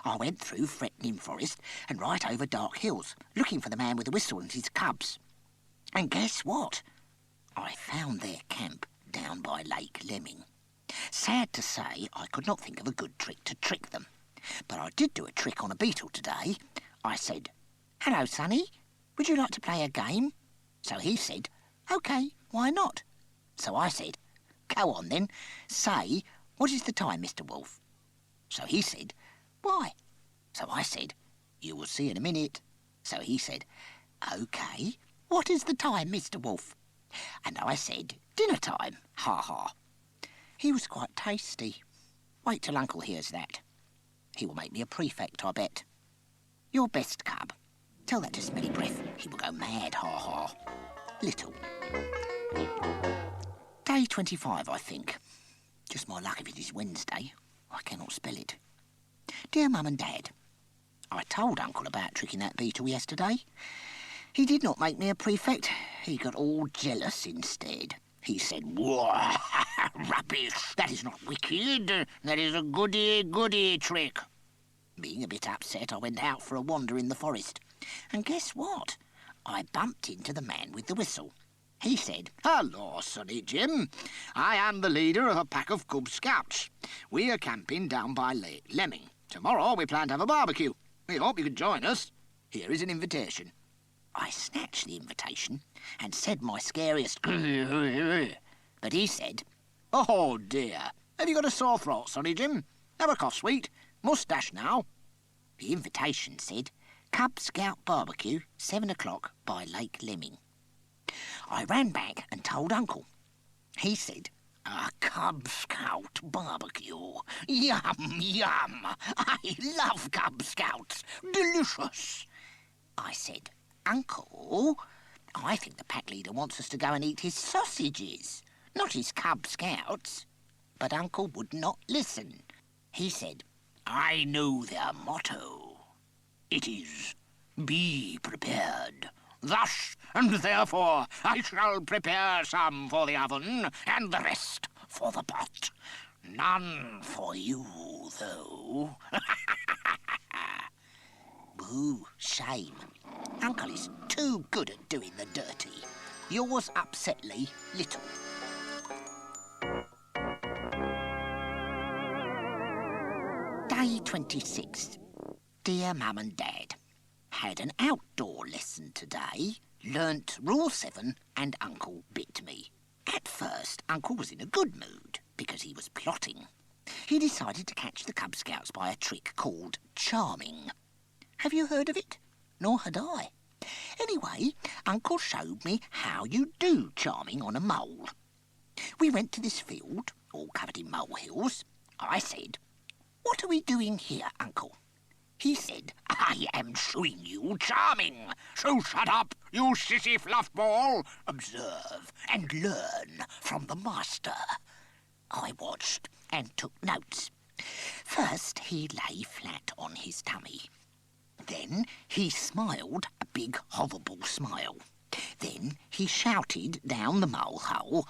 A: I went through threatening forest and right over dark hills, looking for the man with the whistle and his cubs. And guess what? I found their camp down by Lake Lemming. Sad to say, I could not think of a good trick to trick them. But I did do a trick on a beetle today. I said, "Hello, Sonny. Would you like to play a game?" So he said, "OK, why not?" So I said, "Go on then. Say, what is the time, Mr. Wolf?" So he said, "Why?" So I said, "You will see in a minute." So he said, "OK, what is the time, Mr. Wolf?" And I said, "Dinner time, ha ha." He was quite tasty. Wait till Uncle hears that. He will make me a prefect, I bet. Your best, cub. Tell that to Smelly Breath. He will go mad, ha ha. Little. Day 25, I think. Just my luck if it is Wednesday. I cannot spell it. Dear Mum and Dad, I told Uncle about tricking that beetle yesterday. He did not make me a prefect. He got all jealous instead. He said, "Whoa, rubbish. That is not wicked. That is a goody trick." Being a bit upset, I went out for a wander in the forest. And guess what? I bumped into the man with the whistle. He said, "Hello, Sonny Jim. I am the leader of a pack of Cub Scouts. We are camping down by Lake Lemming. Tomorrow we plan to have a barbecue. We hope you can join us. Here is an invitation." I snatched the invitation and said my scariest but he said, "Oh dear, have you got a sore throat, Sonny Jim? Have a cough, sweet. Moustache now." The invitation said, "Cub Scout barbecue, 7 o'clock by Lake Lemming." I ran back and told Uncle. He said, "A Cub Scout barbecue. Yum, yum. I love Cub Scouts. Delicious." I said, "Uncle, I think the pack leader wants us to go and eat his sausages, not his Cub Scouts." But Uncle would not listen. He said, "I know their motto. It is, be prepared. Thus and therefore I shall prepare some for the oven and the rest for the pot. None for you, though." Boo, shame. Uncle is too good at doing the dirty. Yours upsetly, Little. Day 26. Dear Mum and Dad, had an outdoor lesson today, learnt Rule 7 and Uncle bit me. At first, Uncle was in a good mood because he was plotting. He decided to catch the Cub Scouts by a trick called charming. Have you heard of it? Nor had I. Anyway, Uncle showed me how you do charming on a mole. We went to this field, all covered in molehills. I said, "What are we doing here, Uncle?" He said, "I am showing you charming. So shut up, you sissy fluffball. Observe and learn from the master." I watched and took notes. First, he lay flat on his tummy. Then he smiled a big, horrible smile. Then he shouted down the molehole,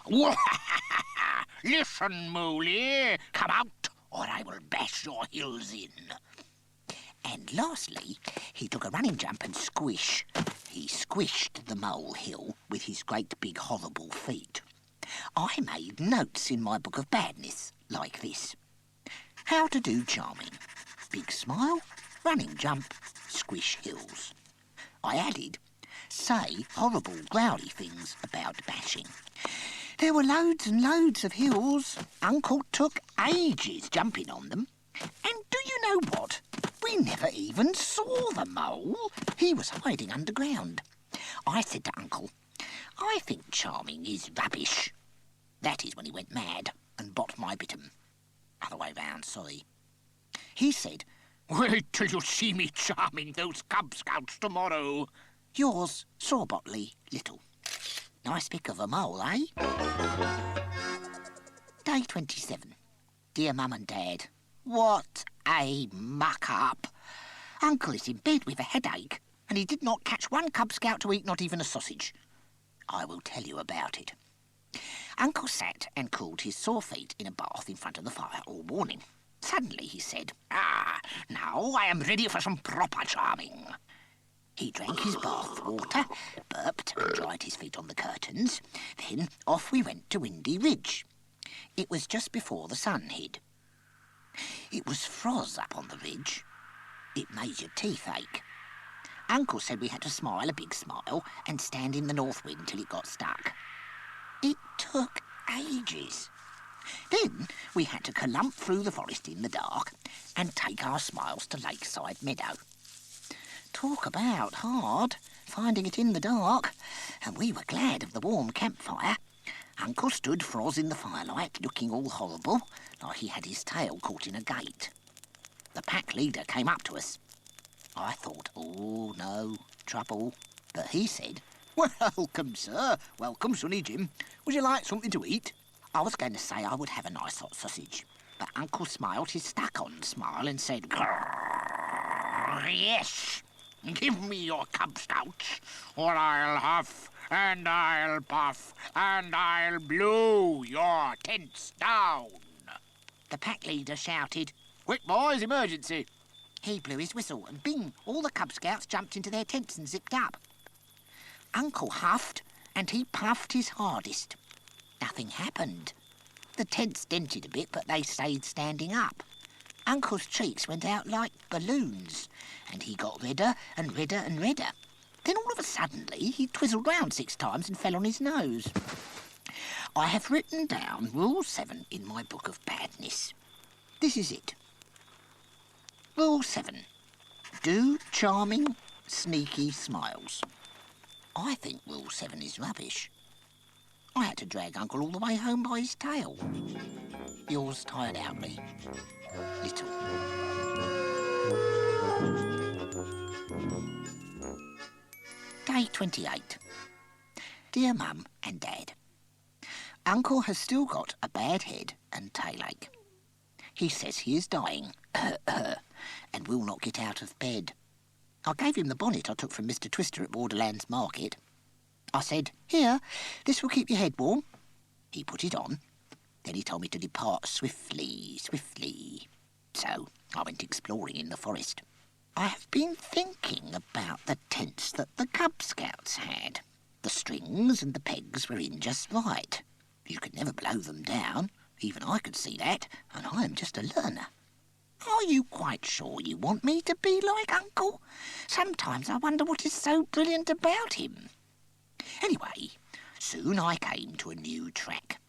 B: Listen, Mooley, come out or I will bash your heels in.
A: And lastly, he took a running jump and squish. He squished the molehill with his great big horrible feet. I made notes in my book of Badness, like this. How to do charming. Big smile, running jump, squish hills. I added, say horrible growly things about bashing. There were loads and loads of hills. Uncle took ages jumping on them. And do you know what? We never even saw the mole. He was hiding underground. I said to Uncle, "I think charming is rubbish." That is when he went mad and bottom I bit him. Other way round, sorry. He said,
B: Wait till you see me charming those Cub Scouts tomorrow.
A: Yours, Sawbotley, Little. Nice pick of a mole, eh? Day 27. Dear Mum and Dad, what a muck-up. Uncle is in bed with a headache, and he did not catch one Cub Scout to eat, not even a sausage. I will tell you about it. Uncle sat and cooled his sore feet in a bath in front of the fire all morning. Suddenly he said, now I am ready for some proper charming. He drank his bath water, burped and dried his feet on the curtains. Then off we went to Windy Ridge. It was just before the sun hid. It was froz up on the ridge. It made your teeth ache. Uncle said we had to smile a big smile and stand in the north wind till it got stuck. It took ages. Then we had to clump through the forest in the dark and take our smiles to Lakeside Meadow. Talk about hard, finding it in the dark, and we were glad of the warm campfire. Uncle stood froz in the firelight, looking all horrible, like he had his tail caught in a gate. The pack leader came up to us. I thought, oh no, trouble. But he said, "Welcome, sir. Welcome, Sonny Jim. Would you like something to eat?" I was going to say I would have a nice hot sausage, but Uncle smiled his stuck-on smile and said,
B: "Grrr, yes. Give me your Cub Scouts, or I'll huff, and I'll puff, and I'll blow your tents down."
A: The pack leader shouted.
C: Quick, boys, emergency.
A: He blew his whistle and bing, all the Cub Scouts jumped into their tents and zipped up. Uncle huffed and he puffed his hardest. Nothing happened. The tents dented a bit, but they stayed standing up. Uncle's cheeks went out like balloons, and he got redder and redder and redder. Then all of a sudden, he twizzled round 6 times and fell on his nose. I have written down Rule 7 in my book of Badness. This is it. Rule 7. Do charming, sneaky smiles. I think Rule 7 is rubbish. I had to drag Uncle all the way home by his tail. Yours tired out me. Little. Day 28. Dear Mum and Dad, Uncle has still got a bad head and tail-ache. He says he is dying and will not get out of bed. I gave him the bonnet I took from Mr. Twister at Borderlands Market. I said, "Here, this will keep your head warm." He put it on. Then he told me to depart swiftly, swiftly. So I went exploring in the forest. I have been thinking about the tents that the Cub Scouts had. The strings and the pegs were in just right. You could never blow them down. Even I could see that, and I am just a learner. Are you quite sure you want me to be like Uncle? Sometimes I wonder what is so brilliant about him. Anyway, soon I came to a new track.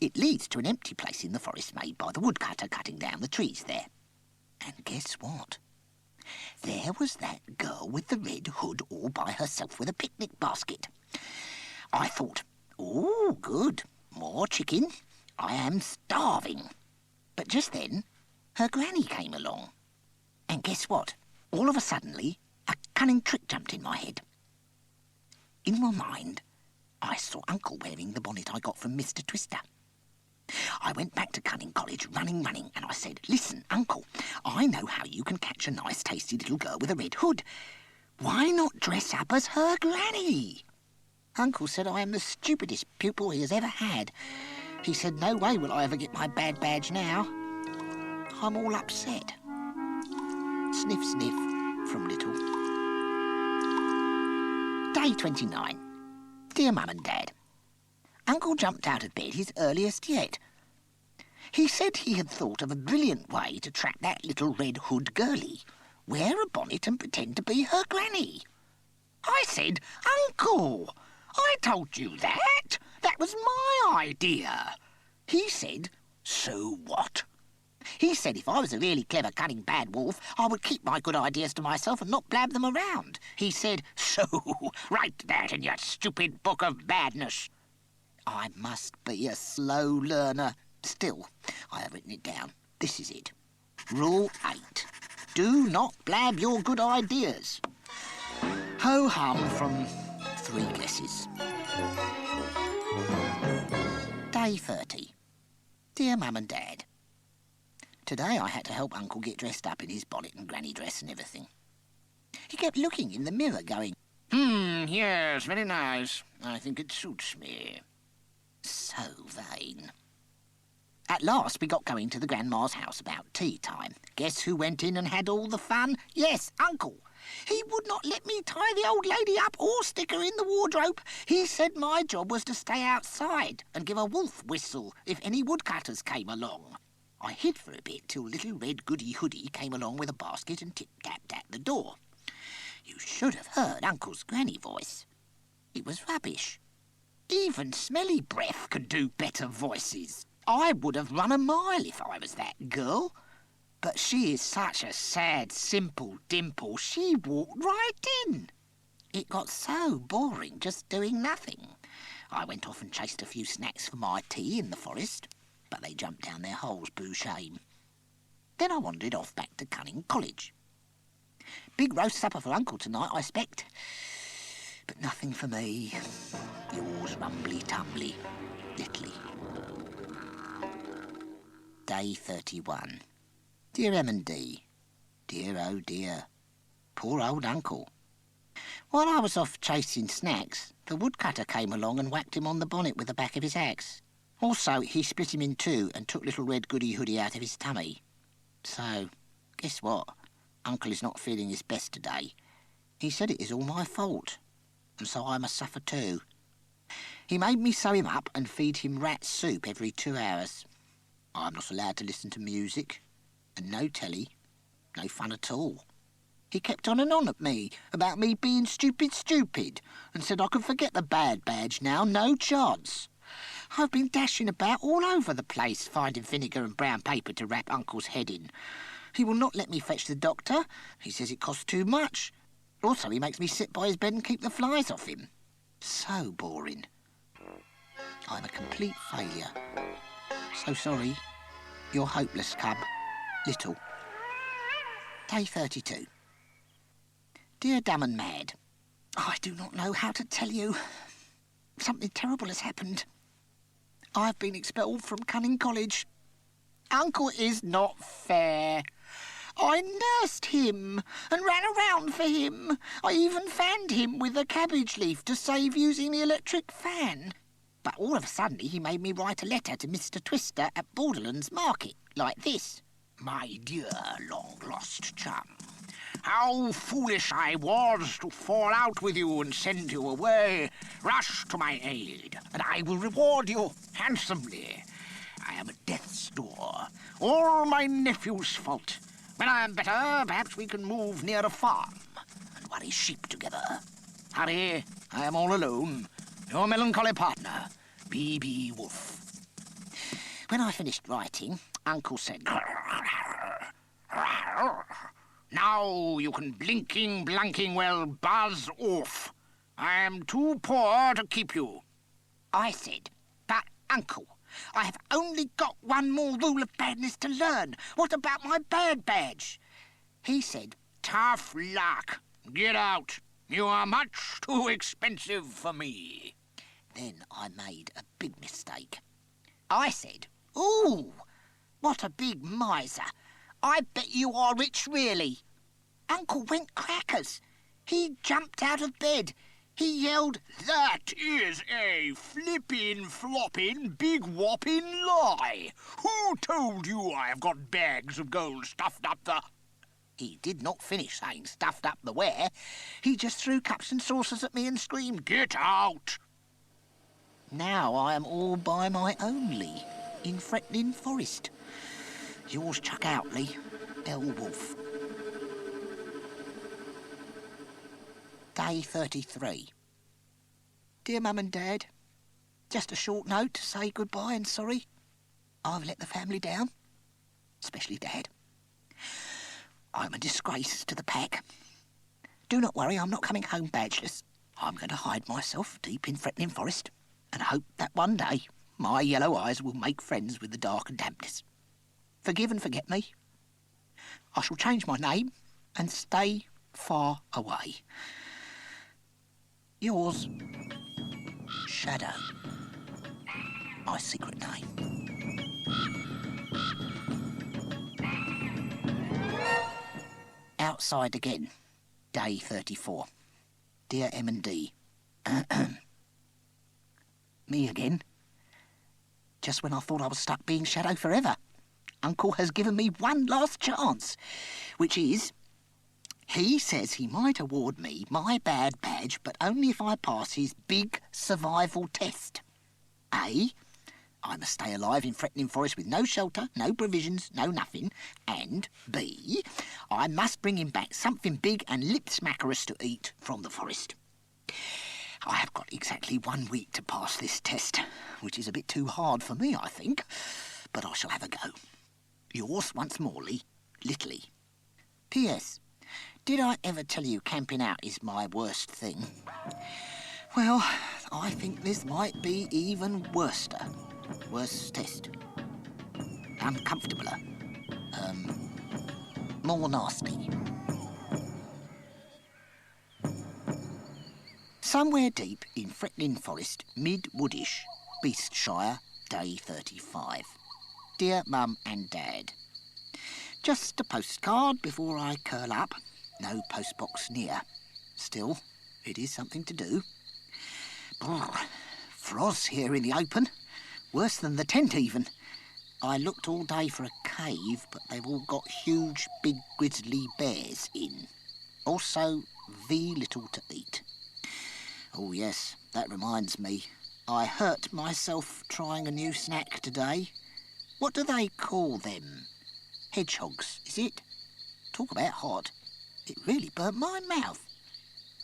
A: It leads to an empty place in the forest made by the woodcutter cutting down the trees there. And guess what? There was that girl with the red hood all by herself with a picnic basket. I thought, oh, good, more chicken. I am starving. But just then, her granny came along. And guess what? All of a suddenly, a cunning trick jumped in my head. In my mind, I saw Uncle wearing the bonnet I got from Mr. Twister. I went back to Cunning College, running, and I said, "Listen, Uncle, I know how you can catch a nice, tasty little girl with a red hood. Why not dress up as her granny?" Uncle said I am the stupidest pupil he has ever had. He said, no way will I ever get my bad badge now. I'm all upset. Sniff, sniff from Little. Day 29. Dear Mum and Dad, Uncle jumped out of bed his earliest yet. He said he had thought of a brilliant way to track that little red hood girlie. Wear a bonnet and pretend to be her granny. I said, "Uncle, I told you that. That was my idea." He said, "So what?" He said if I was a really clever, cunning bad wolf, I would keep my good ideas to myself and not blab them around. He said, "So write that in your stupid book of badness." I must be a slow learner. Still, I have written it down. This is it. Rule 8. Do not blab your good ideas. Ho-hum from 3 guesses. Day 30. Dear Mum and Dad, today I had to help Uncle get dressed up in his bonnet and granny dress and everything. He kept looking in the mirror going,
B: Yes, very nice. I think it suits me.
A: So vain. At last we got going to the Grandma's house about tea time. Guess who went in and had all the fun? Yes, Uncle. He would not let me tie the old lady up or stick her in the wardrobe. He said my job was to stay outside and give a wolf whistle if any woodcutters came along. I hid for a bit till little red goody hoodie came along with a basket and tip-tapped at the door. You should have heard Uncle's granny voice. It was rubbish. Even Smelly Breath could do better voices. I would have run a mile if I was that girl. But she is such a sad, simple dimple, she walked right in. It got so boring just doing nothing. I went off and chased a few snacks for my tea in the forest, but they jumped down their holes, boo shame. Then I wandered off back to Cunning College. Big roast supper for Uncle tonight, I expect. But nothing for me. Yours rumbly-tumbly, Littley. Day 31. Dear M&D. Dear, oh dear. Poor old Uncle. While I was off chasing snacks, the woodcutter came along and whacked him on the bonnet with the back of his axe. Also, he split him in two and took little red goody hoodie out of his tummy. So, guess what? Uncle is not feeling his best today. He said it is all my fault, and so I must suffer too. He made me sew him up and feed him rat soup every 2 hours. I'm not allowed to listen to music, and no telly, no fun at all. He kept on and on at me about me being stupid, and said I could forget the bad badge now, no chance. I've been dashing about all over the place, finding vinegar and brown paper to wrap Uncle's head in. He will not let me fetch the doctor. He says it costs too much. Also, he makes me sit by his bed and keep the flies off him. So boring. I'm a complete failure. So sorry. You're hopeless, cub. Little. Day 32. Dear Dumb and Mad, I do not know how to tell you. Something terrible has happened. I've been expelled from Cunning College. Uncle is not fair. I nursed him and ran around for him. I even fanned him with a cabbage leaf to save using the electric fan. But all of a sudden he made me write a letter to Mr. Twister at Borderlands Market, like this.
B: My dear long-lost chum, how foolish I was to fall out with you and send you away. Rush to my aid, and I will reward you handsomely. I am at death's door. All my nephew's fault. When I am better, perhaps we can move near a farm and worry sheep together. Hurry, I am all alone. Your melancholy partner, B.B. Wolf.
A: When I finished writing, Uncle said,
B: now you can blinking well buzz off. I am too poor to keep you.
A: I said, but Uncle, I have only got one more rule of badness to learn. What about my bad badge? He said,
B: tough luck. Get out. You are much too expensive for me.
A: Then I made a big mistake. I said, ooh, what a big miser. I bet you are rich, really. Uncle went crackers. He jumped out of bed. He yelled,
B: that is a flippin' floppin' big whopping lie. Who told you I have got bags of gold stuffed up the...
A: He did not finish saying stuffed up the where. He just threw cups and saucers at me and screamed,
B: get out!
A: Now I am all by my only in Fretling Forest. Yours chuck outly, L. Wolf. Day 33. Dear Mum and Dad, just a short note to say goodbye and sorry. I've let the family down, especially Dad. I'm a disgrace to the pack. Do not worry, I'm not coming home badgeless. I'm going to hide myself deep in Fretling Forest and hope that one day my yellow eyes will make friends with the dark and dampness. Forgive and forget me. I shall change my name and stay far away. Yours, Shadow, my secret name. Outside again, day 34. Dear M&D. Me again. Just when I thought I was stuck being Shadow forever. Uncle has given me one last chance, which is He says he might award me my bad badge, but only if I pass his big survival test. A, I must stay alive in threatening forest with no shelter, no provisions, no nothing. And B, I must bring him back something big and lip-smackerous to eat from the forest. I have got exactly 1 week to pass this test, which is a bit too hard for me, I think. But I shall have a go. Yours once morely, Littley. P.S. Did I ever tell you camping out is my worst thing? Well, I think this might be even worster. Worstest. Uncomfortabler. More nasty. Somewhere deep in Fretling Forest, mid-woodish, Beastshire, day 35. Dear Mum and Dad. Just a postcard before I curl up. No postbox near. Still, it is something to do. Brrr. Frost here in the open. Worse than the tent even. I looked all day for a cave, but they've all got huge, big grizzly bears in. Also, little to eat. Oh yes, that reminds me. I hurt myself trying a new snack today. What do they call them? Hedgehogs, is it? Talk about hot. It really burnt my mouth.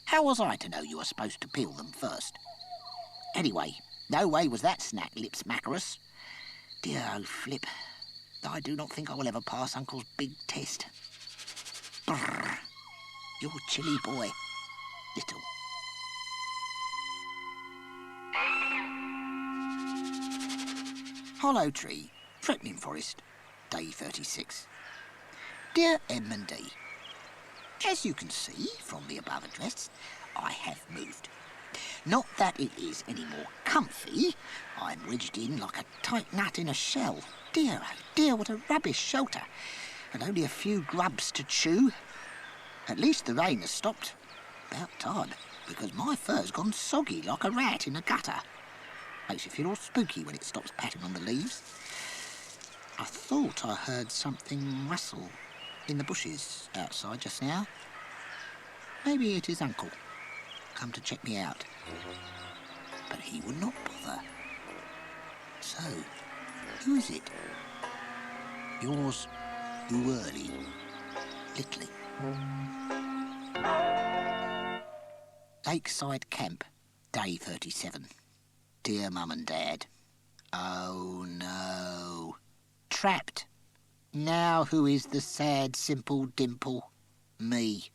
A: How was I to know you were supposed to peel them first? Anyway, no way was that snack lip-smackerous. Dear old Flip, I do not think I will ever pass Uncle's big test. Brrr. You're a chilly boy, Little. Hollow Tree, Fretling Forest, day 36. Dear M and D, as you can see from the above address, I have moved. Not that it is any more comfy. I'm ridged in like a tight nut in a shell. Dear, oh dear, what a rubbish shelter. And only a few grubs to chew. At least the rain has stopped. About time, because my fur's gone soggy like a rat in a gutter. Makes you feel all spooky when it stops patting on the leaves. I thought I heard something rustle in the bushes outside just now. Maybe it is Uncle, come to check me out. But he would not bother. So, who is it? Yours, too early, Littley. Lakeside Camp, day 37. Dear Mum and Dad. Oh no. Trapped. Now who is the sad, simple dimple? Me.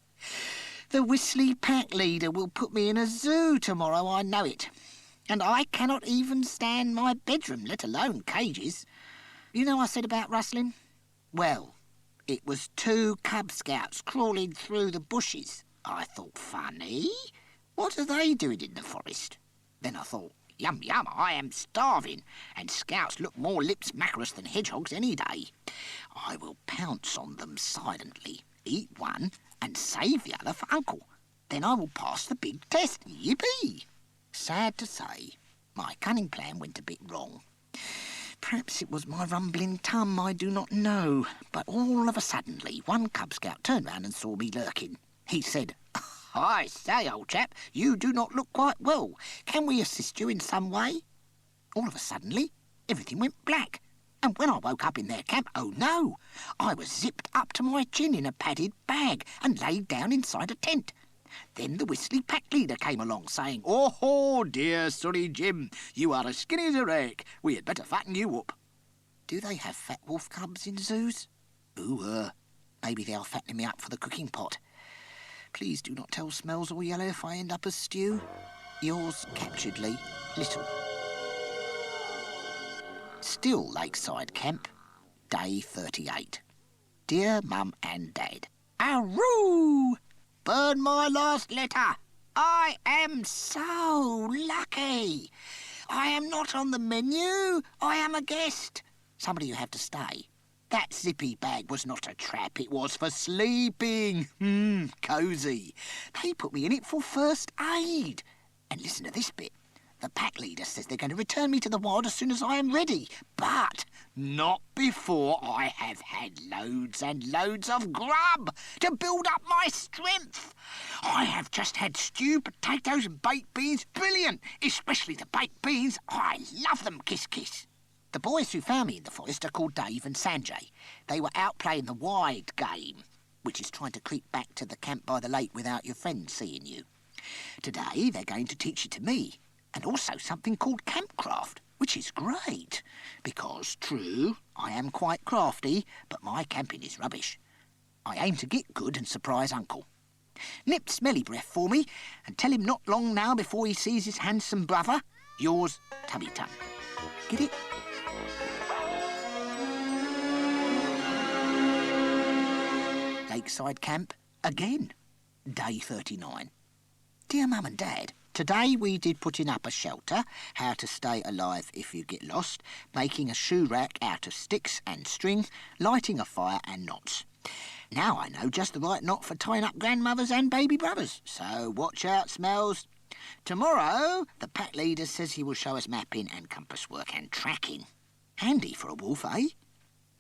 A: The Whistly pack leader will put me in a zoo tomorrow, I know it. And I cannot even stand my bedroom, let alone cages. You know I said about rustling? Well, it was 2 Cub Scouts crawling through the bushes. I thought, funny. What are they doing in the forest? Then I thought, yum, yum, I am starving, and scouts look more lip-smackerous than hedgehogs any day. I will pounce on them silently, eat one, and save the other for Uncle. Then I will pass the big test. Yippee! Sad to say, my cunning plan went a bit wrong. Perhaps it was my rumbling tum, I do not know. But all of a suddenly, one Cub Scout turned round and saw me lurking. He said, I say, old chap, you do not look quite well. Can we assist you in some way? All of a suddenly, everything went black. And when I woke up in their camp, oh no, I was zipped up to my chin in a padded bag and laid down inside a tent. Then the Whistly pack leader came along saying, oh, dear Sonny Jim, you are as skinny as a rake. We had better fatten you up. Do they have fat wolf cubs in zoos? Ooh, maybe they are fattening me up for the cooking pot. Please do not tell Smells or Yellow if I end up as stew. Yours capturedly, Little. Still Lakeside Camp, day 38. Dear Mum and Dad. Aroo! Burn my last letter. I am so lucky. I am not on the menu. I am a guest. Somebody you have to stay. That zippy bag was not a trap, it was for sleeping. Cosy. They put me in it for first aid. And listen to this bit. The pack leader says they're going to return me to the wild as soon as I am ready. But not before I have had loads and loads of grub to build up my strength. I have just had stew, potatoes and baked beans. Brilliant! Especially the baked beans. I love them, kiss kiss. The boys who found me in the forest are called Dave and Sanjay. They were out playing the wide game, which is trying to creep back to the camp by the lake without your friends seeing you. Today they're going to teach it to me, and also something called campcraft, which is great, because, true, I am quite crafty, but my camping is rubbish. I aim to get good and surprise Uncle. Nip Smelly Breath for me, and tell him not long now before he sees his handsome brother, yours, Tubby Tum. Get it? Lakeside camp again. Day 39. Dear Mum and Dad, today we did putting up a shelter, how to stay alive if you get lost, making a shoe rack out of sticks and string, lighting a fire and knots. Now I know just the right knot for tying up grandmothers and baby brothers, so watch out, Smells. Tomorrow, the pack leader says he will show us mapping and compass work and tracking. Handy for a wolf, eh?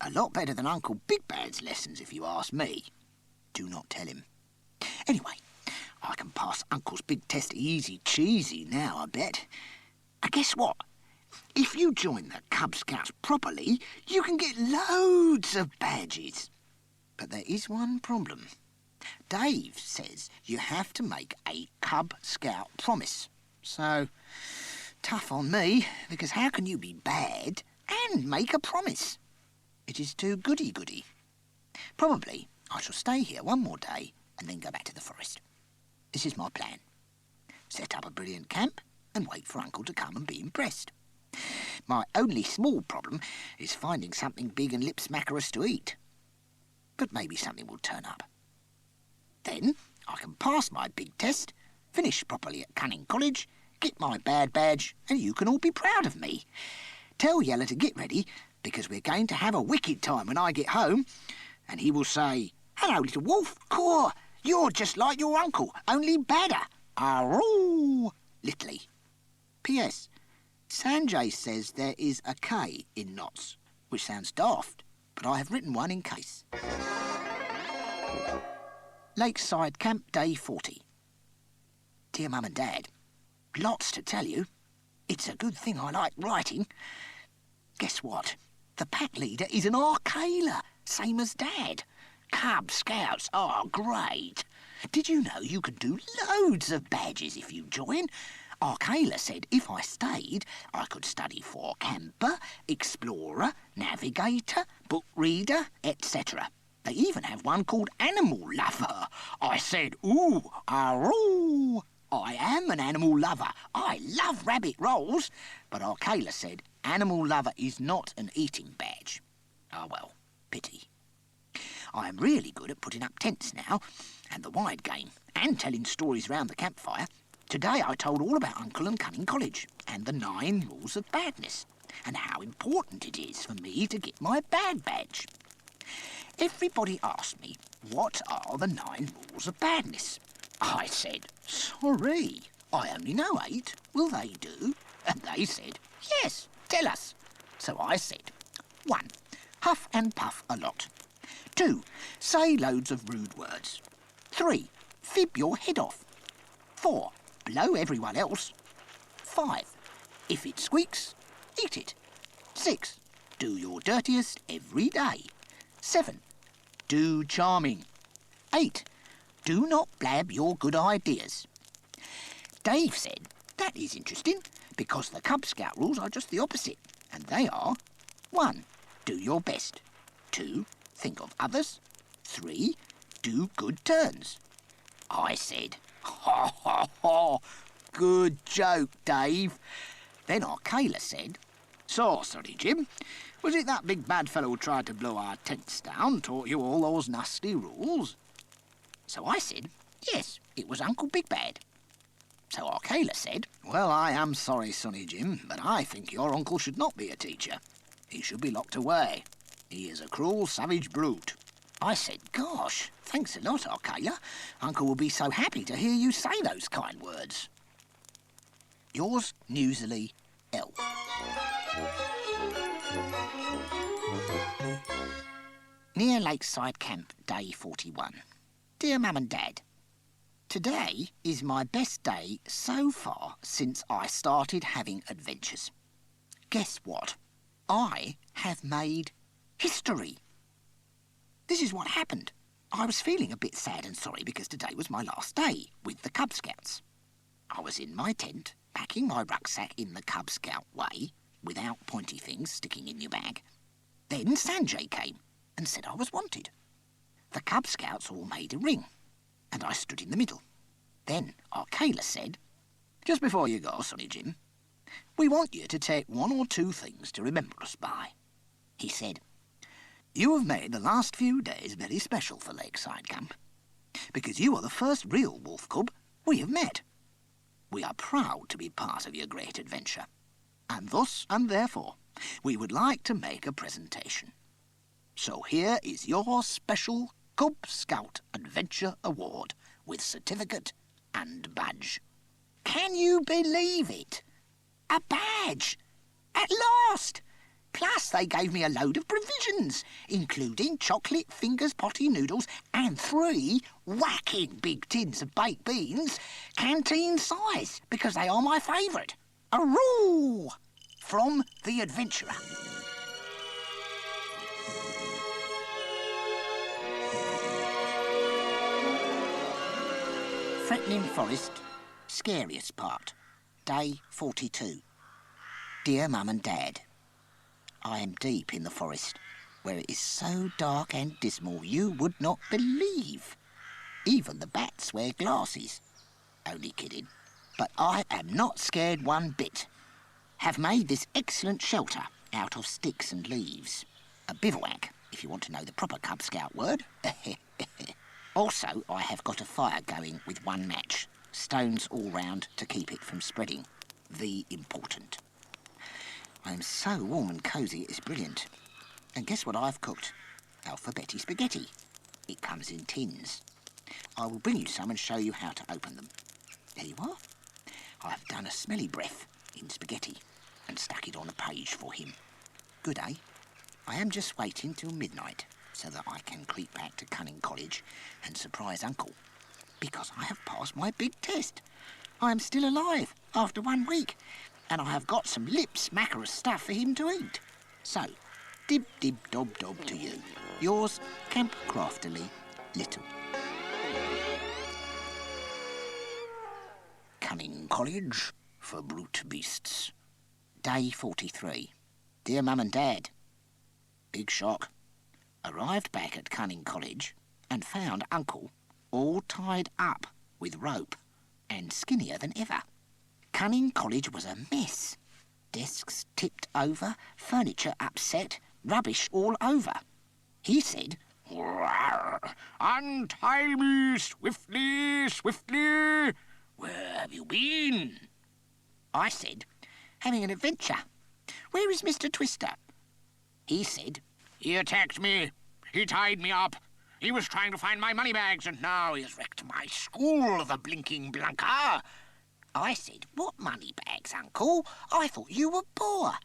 A: A lot better than Uncle Big Bad's lessons, if you ask me. Do not tell him. Anyway, I can pass Uncle's big test easy cheesy now, I bet. And guess what? If you join the Cub Scouts properly, you can get loads of badges. But there is one problem. Dave says you have to make a Cub Scout promise. So, tough on me, because how can you be bad and make a promise? It is too goody-goody. Probably I shall stay here one more day and then go back to the forest. This is my plan. Set up a brilliant camp and wait for Uncle to come and be impressed. My only small problem is finding something big and lip-smackerous to eat. But maybe something will turn up. Then I can pass my big test, finish properly at Cunning College, get my bad badge, and you can all be proud of me. Tell Yeller to get ready, because we're going to have a wicked time when I get home, and he will say, "Hello, little wolf. Caw, you're just like your uncle, only badder. Aroo!" Littly. P.S. Sanjay says there is a K in knots, which sounds daft, but I have written one in case. Lakeside Camp Day 40. Dear Mum and Dad, lots to tell you. It's a good thing I like writing. Guess what? The pack leader is an Arcala, same as Dad. Cub Scouts are great. Did you know you could do loads of badges if you join? Arcala said if I stayed, I could study for camper, explorer, navigator, book reader, etc. They even have one called animal lover. I said, ooh, aroo. I am an animal lover. I love rabbit rolls. But Arcala said animal lover is not an eating badge. Ah, well, pity. I am really good at putting up tents now, and the wide game, and telling stories round the campfire. Today I told all about Uncle and Cunning College, and the 9 rules of badness, and how important it is for me to get my bad badge. Everybody asked me, what are the 9 rules of badness? I said, sorry, I only know 8. Will they do? And they said, yes, tell us. So I said, 1. Huff and puff a lot. 2. Say loads of rude words. 3. Fib your head off. 4. Blow everyone else. 5. If it squeaks, eat it. 6. Do your dirtiest every day. 7. Do charming. 8. Do not blab your good ideas. Dave said, that is interesting, because the Cub Scout rules are just the opposite, and they are 1. Do your best. 2. Think of others. 3. Do good turns. I said, ha ha ha, good joke, Dave. Then Arcala said, so, Sonny Jim, was it that big bad fellow who tried to blow our tents down taught you all those nasty rules? So I said, yes, it was Uncle Big Bad. So Arcala said, well, I am sorry, Sonny Jim, but I think your uncle should not be a teacher. He should be locked away. He is a cruel, savage brute. I said, gosh, thanks a lot, Arcala. Uncle will be so happy to hear you say those kind words. Yours, Newsily, L. Near Lakeside Camp, day 41. Dear Mum and Dad, today is my best day so far since I started having adventures. Guess what? I have made history. This is what happened. I was feeling a bit sad and sorry because today was my last day with the Cub Scouts. I was in my tent, packing my rucksack in the Cub Scout way, without pointy things sticking in your bag. Then Sanjay came and said I was wanted. The Cub Scouts all made a ring, and I stood in the middle. Then Arcala said, "Just before you go, Sonny Jim, we want you to take one or two things to remember us by." He said, "You have made the last few days very special for Lakeside Camp, because you are the first real wolf cub we have met. We are proud to be part of your great adventure, and thus and therefore we would like to make a presentation. So here is your special Cub Scout Adventure Award with certificate and badge." Can you believe it? A badge! At last! Plus they gave me a load of provisions, including chocolate fingers potty noodles and 3 whacking big tins of baked beans, canteen size, because they are my favourite. A rule from the adventurer. Threatening Forest, scariest part, day 42. Dear Mum and Dad, I am deep in the forest, where it is so dark and dismal you would not believe. Even the bats wear glasses. Only kidding. But I am not scared one bit. Have made this excellent shelter out of sticks and leaves. A bivouac, if you want to know the proper Cub Scout word. Also, I have got a fire going with 1 match. Stones all round to keep it from spreading. The important. I am so warm and cosy, it is brilliant. And guess what I've cooked? Alphabetti spaghetti. It comes in tins. I will bring you some and show you how to open them. There you are. I've done a smelly breath in spaghetti and stuck it on a page for him. Good, eh? I am just waiting till midnight so that I can creep back to Cunning College and surprise Uncle, because I have passed my big test. I am still alive after 1 week, and I have got some lip-smackerous stuff for him to eat. So, dib-dib-dob-dob to you. Yours, Camp Craftily, Little. Cunning College for Brute Beasts. Day 43. Dear Mum and Dad, big shock. Arrived back at Cunning College and found Uncle all tied up with rope and skinnier than ever. Cunning College was a mess. Desks tipped over, furniture upset, rubbish all over. He said,
B: "Rawr! Untie me swiftly, swiftly. Where have you been?"
A: I said, "Having an adventure. Where is Mr. Twister?" He said,
B: "He attacked me. He tied me up. He was trying to find my money bags, and now he has wrecked my school, the blinking blunker."
A: I said, "What money bags, Uncle? I thought you were poor."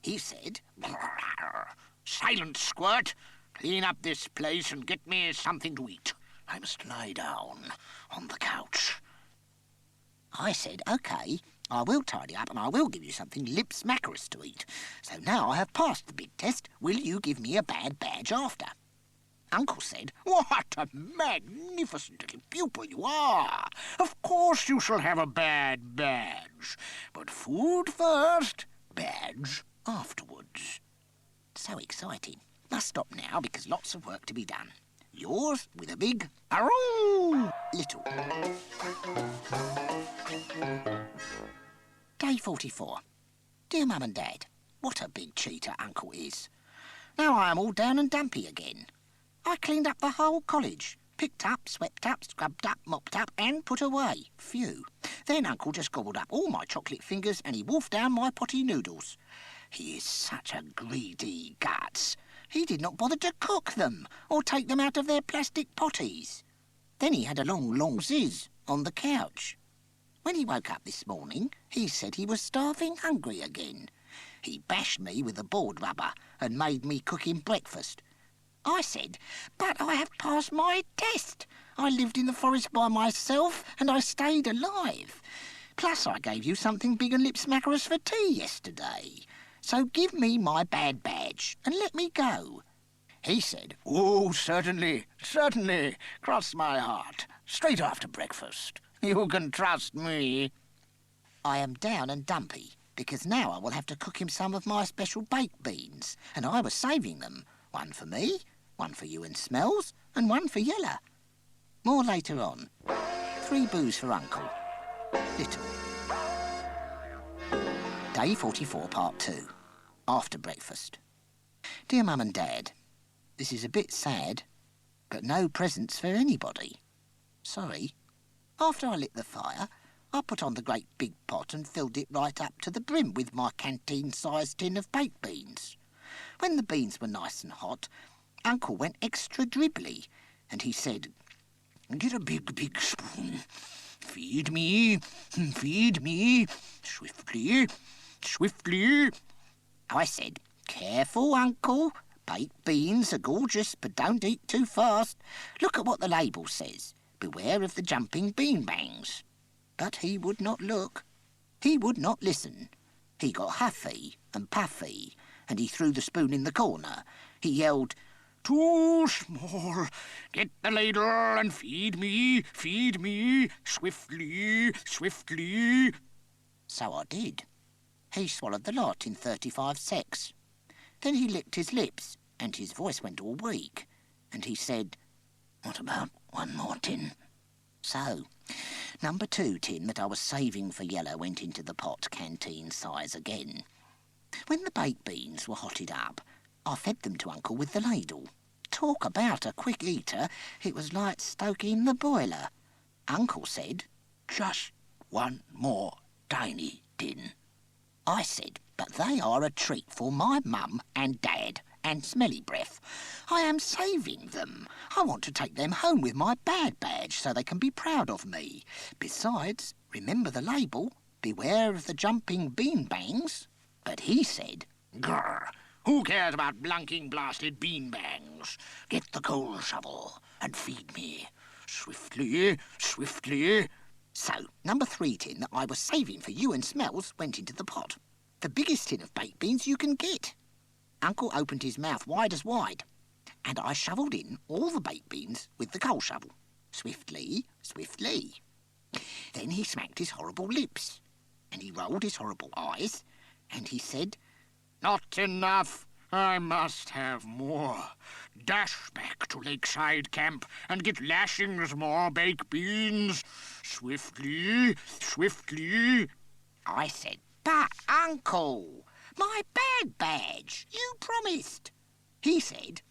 A: He said,
B: "Rawr! Silent, Squirt. Clean up this place and get me something to eat. I must lie down on the couch."
A: I said, "OK, I will tidy up and I will give you something lip-smackerous to eat. So now I have passed the big test, will you give me a bad badge after?" Uncle said,
B: "What a magnificent little pupil you are! Of course you shall have a bad badge. But food first, badge afterwards."
A: So exciting. Must stop now because lots of work to be done. Yours with a big aroo, Little. Day 44. Dear Mum and Dad, what a big cheater Uncle is. Now I am all down and dumpy again. I cleaned up the whole college. Picked up, swept up, scrubbed up, mopped up and put away. Phew. Then Uncle just gobbled up all my chocolate fingers and he wolfed down my potty noodles. He is such a greedy guts. He did not bother to cook them or take them out of their plastic potties. Then he had a long ziz on the couch. When he woke up this morning, he said he was starving hungry again. He bashed me with a board rubber and made me cook him breakfast. I said, but I have passed my test. I lived in the forest by myself and I stayed alive. Plus I gave you something big and lip-smackerous for tea yesterday. So give me my bad badge and let me go. He said, oh, certainly, certainly. Cross my heart. Straight after breakfast. You can trust me. I am down and dumpy because now I will have to cook him some of my special baked beans, and I was saving them. One for me, one for you and Smells, and one for Yella. More later on. 3 boos for Uncle. Little. Day 44, Part 2. After breakfast. Dear Mum and Dad, this is a bit sad, but no presents for anybody. Sorry. After I lit the fire, I put on the great big pot and filled it right up to the brim with my canteen-sized tin of baked beans. When the beans were nice and hot, Uncle went extra dribbly, and he said, get a big, big spoon. Feed me, swiftly, swiftly. I said, careful, Uncle. Baked beans are gorgeous, but don't eat too fast. Look at what the label says. Beware of the jumping beanbangs. But he would not look. He would not listen. He got huffy and puffy, and he threw the spoon in the corner. He yelled, too small. Get the ladle and feed me, swiftly, swiftly. So I did. He swallowed the lot in 35 secs. Then he licked his lips, and his voice went all weak, and he said, what about one more tin? So, number 2 tin that I was saving for Yellow went into the pot canteen size again. When the baked beans were hotted up, I fed them to Uncle with the ladle. Talk about a quick eater, it was like stoking the boiler. Uncle said, just one more tiny tin. I said, but they are a treat for my mum and dad and Smelly Breath. I am saving them. I want to take them home with my bad badge so they can be proud of me. Besides, remember the label, beware of the jumping beanbangs. But he said, grr, who cares about blunking blasted beanbangs? Get the coal shovel and feed me. Swiftly, swiftly. So, number 3 tin that I was saving for you and Smells went into the pot. The biggest tin of baked beans you can get. Uncle opened his mouth wide as wide, and I shovelled in all the baked beans with the coal shovel. Swiftly, swiftly. Then he smacked his horrible lips, and he rolled his horrible eyes, and he said, not enough. I must have more. Dash back to Lakeside Camp and get lashings more baked beans. Swiftly, swiftly. I said, but, Uncle, my bad badge, you promised. He said,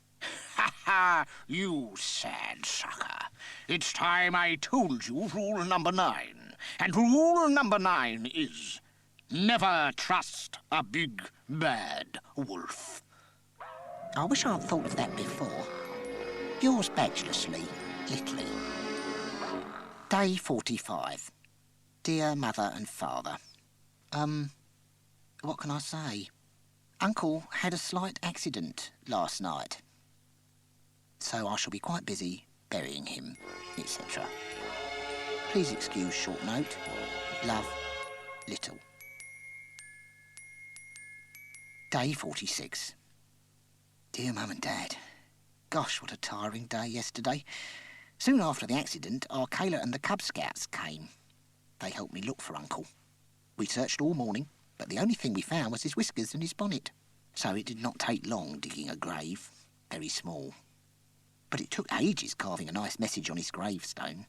A: ha ha, you sad sucker. It's time I told you rule number 9. And rule number 9 is, never trust a big, bad wolf. I wish I'd thought of that before. Yours badgelessly, Littley. Day 45. Dear Mother and Father. What can I say? Uncle had a slight accident last night, so I shall be quite busy burying him, etc. Please excuse short note. Love, Little. Day 46. Dear Mum and Dad, gosh, what a tiring day yesterday. Soon after the accident, our Kayla and the Cub Scouts came. They helped me look for Uncle. We searched all morning, but the only thing we found was his whiskers and his bonnet. So it did not take long digging a grave, very small. But it took ages carving a nice message on his gravestone.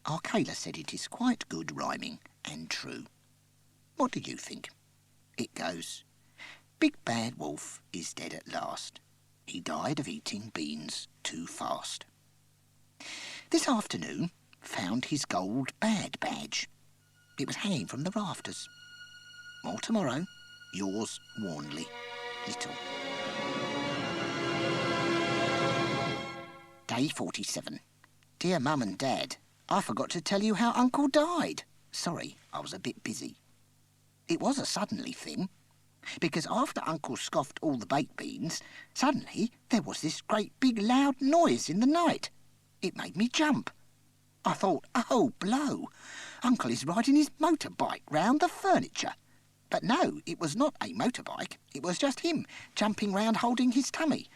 A: Our Kayla said it is quite good rhyming and true. What do you think? It goes, Big Bad Wolf is dead at last. He died of eating beans too fast. This afternoon found his gold bad badge. It was hanging from the rafters. More tomorrow. Yours warnly, Little. Day 47. Dear Mum and Dad, I forgot to tell you how Uncle died. Sorry, I was a bit busy. It was a suddenly thing, because after Uncle scoffed all the baked beans, suddenly there was this great big loud noise in the night. It made me jump. I thought, oh, blow, Uncle is riding his motorbike round the furniture. But no, it was not a motorbike. It was just him jumping round holding his tummy,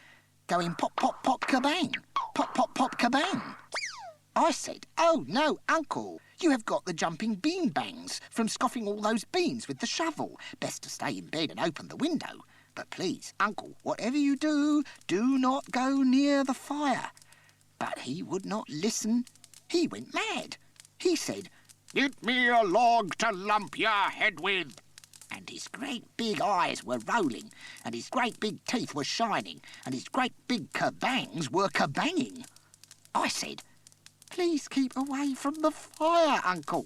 A: going pop, pop, pop, kabang, pop, pop, pop, kabang. I said, oh, no, Uncle, you have got the jumping bean bangs from scoffing all those beans with the shovel. Best to stay in bed and open the window. But please, Uncle, whatever you do, do not go near the fire. But he would not listen. He went mad. He said,
B: "Get me a log to lump your head with."
A: And his great big eyes were rolling, and his great big teeth were shining, and his great big kabangs were kabanging. I said, please keep away from the fire, Uncle.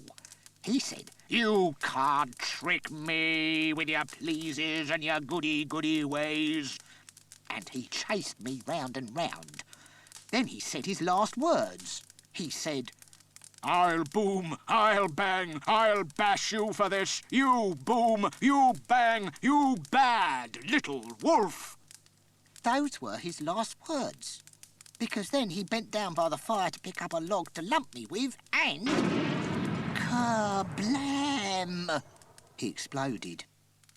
A: He said,
B: "You can't trick me with your pleases and your goody-goody ways."
A: And he chased me round and round. Then he said his last words. He said,
B: "I'll boom, I'll bang, I'll bash you for this. You boom, you bang, you bad little wolf."
A: Those were his last words. Because then he bent down by the fire to pick up a log to lump me with, and kablam! He exploded.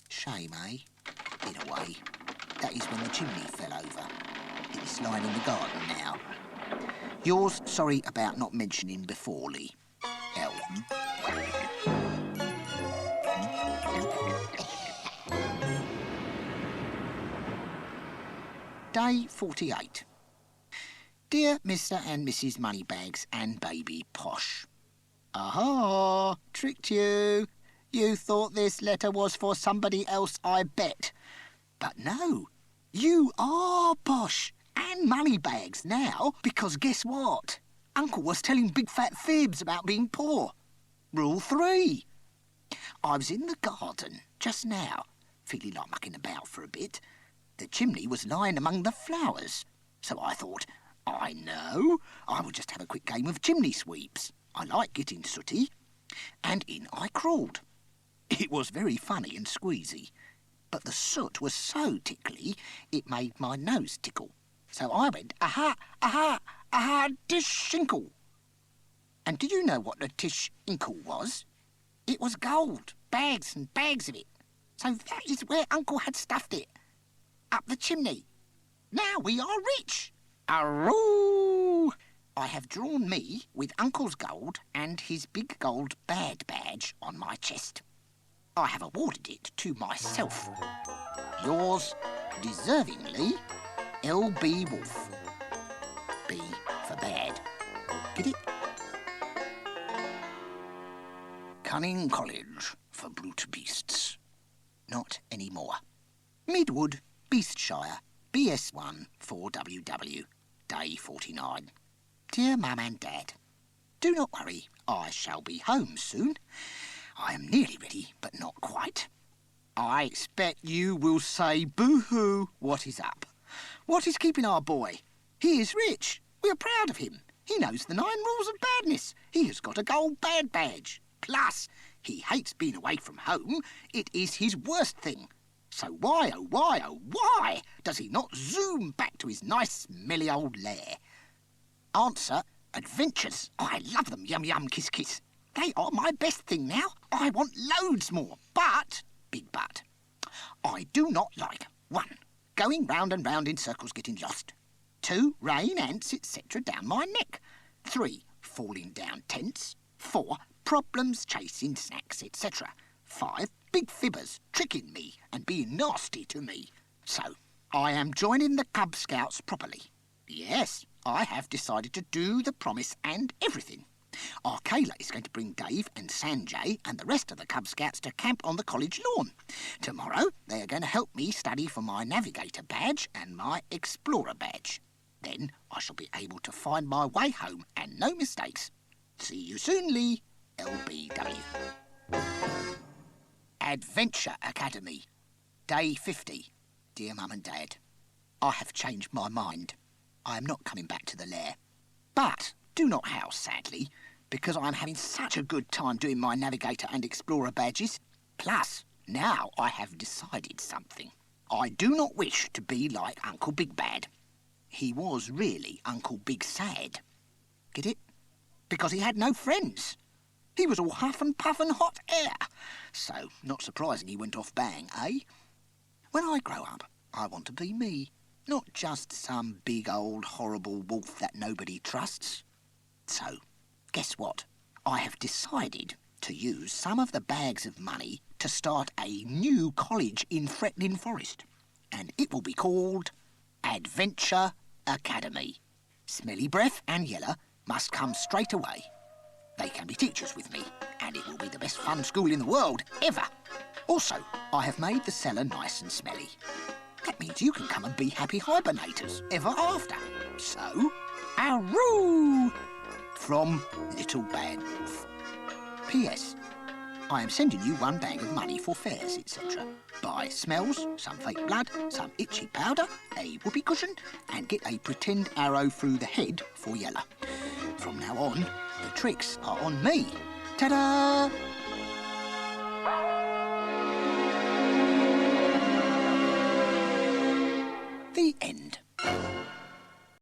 A: Shame, eh? In a way. That is when the chimney fell over. It is lying in the garden now. Yours, sorry about not mentioning before, Lee. L. Day 48. Dear Mr. and Mrs. Moneybags and Baby Posh. Aha! Tricked you. You thought this letter was for somebody else, I bet. But no, you are Posh and Moneybags now, because guess what? Uncle was telling big fat fibs about being poor. Rule 3. I was in the garden just now, feeling like mucking about for a bit. The chimney was lying among the flowers, so I thought, I know, I will just have a quick game of chimney sweeps. I like getting sooty. And in I crawled. It was very funny and squeezy, but the soot was so tickly it made my nose tickle. So I went, aha, aha, aha, tish-inkle. And do you know what the tish-inkle was? It was gold, bags and bags of it. So that is where Uncle had stuffed it. Up the chimney. Now we are rich. Aroo! I have drawn me with Uncle's gold and his big gold bad badge on my chest. I have awarded it to myself. Yours, deservingly, L.B. Wolf. B for bad. Get it? Cunning College for brute beasts. Not anymore. Midwood, Beastshire, BS1 4WW, Day 49. Dear Mum and Dad, do not worry, I shall be home soon. I am nearly ready, but not quite. I expect you will say, boo-hoo, what is up? What is keeping our boy? He is rich. We are proud of him. He knows the 9 rules of badness. He has got a gold bad badge. Plus, he hates being away from home. It is his worst thing. So why, oh why, oh why does he not zoom back to his nice smelly old lair? Answer, adventures. I love them, yum yum, kiss kiss. They are my best thing now. I want loads more. But, big but, I do not like 1. Going round and round in circles getting lost. 2. Rain, ants, etc. down my neck. 3. Falling down tents. 4. Problems chasing snacks, etc. 5. Big fibbers tricking me and being nasty to me. So, I am joining the Cub Scouts properly. Yes, I have decided to do the promise and everything. Arkayla is going to bring Dave and Sanjay and the rest of the Cub Scouts to camp on the college lawn. Tomorrow, they are going to help me study for my Navigator badge and my Explorer badge. Then I shall be able to find my way home and no mistakes. See you soon, Lee. LBW. Adventure Academy. Day 50. Dear Mum and Dad, I have changed my mind. I am not coming back to the lair. But do not howl sadly. because I'm having such a good time doing my Navigator and Explorer badges. Plus, now I have decided something. I do not wish to be like Uncle Big Bad. He was really Uncle Big Sad. Get it? Because he had no friends. He was all huff and puff and hot air. So, not surprising he went off bang, eh? When I grow up, I want to be me. Not just some big old horrible wolf that nobody trusts. So, guess what? I have decided to use some of the bags of money to start a new college in Fretling Forest. And it will be called Adventure Academy. Smelly Breath and Yeller must come straight away. They can be teachers with me, and it will be the best fun school in the world, ever. Also, I have made the cellar nice and smelly. That means you can come and be happy hibernators ever after. So, aroo! From Little Bad Wolf. P.S. I am sending you 1 bag of money for fares, etc. Buy smells, some fake blood, some itchy powder, a whoopee cushion, and get a pretend arrow through the head for Yeller. From now on, the tricks are on me. Ta-da! The end.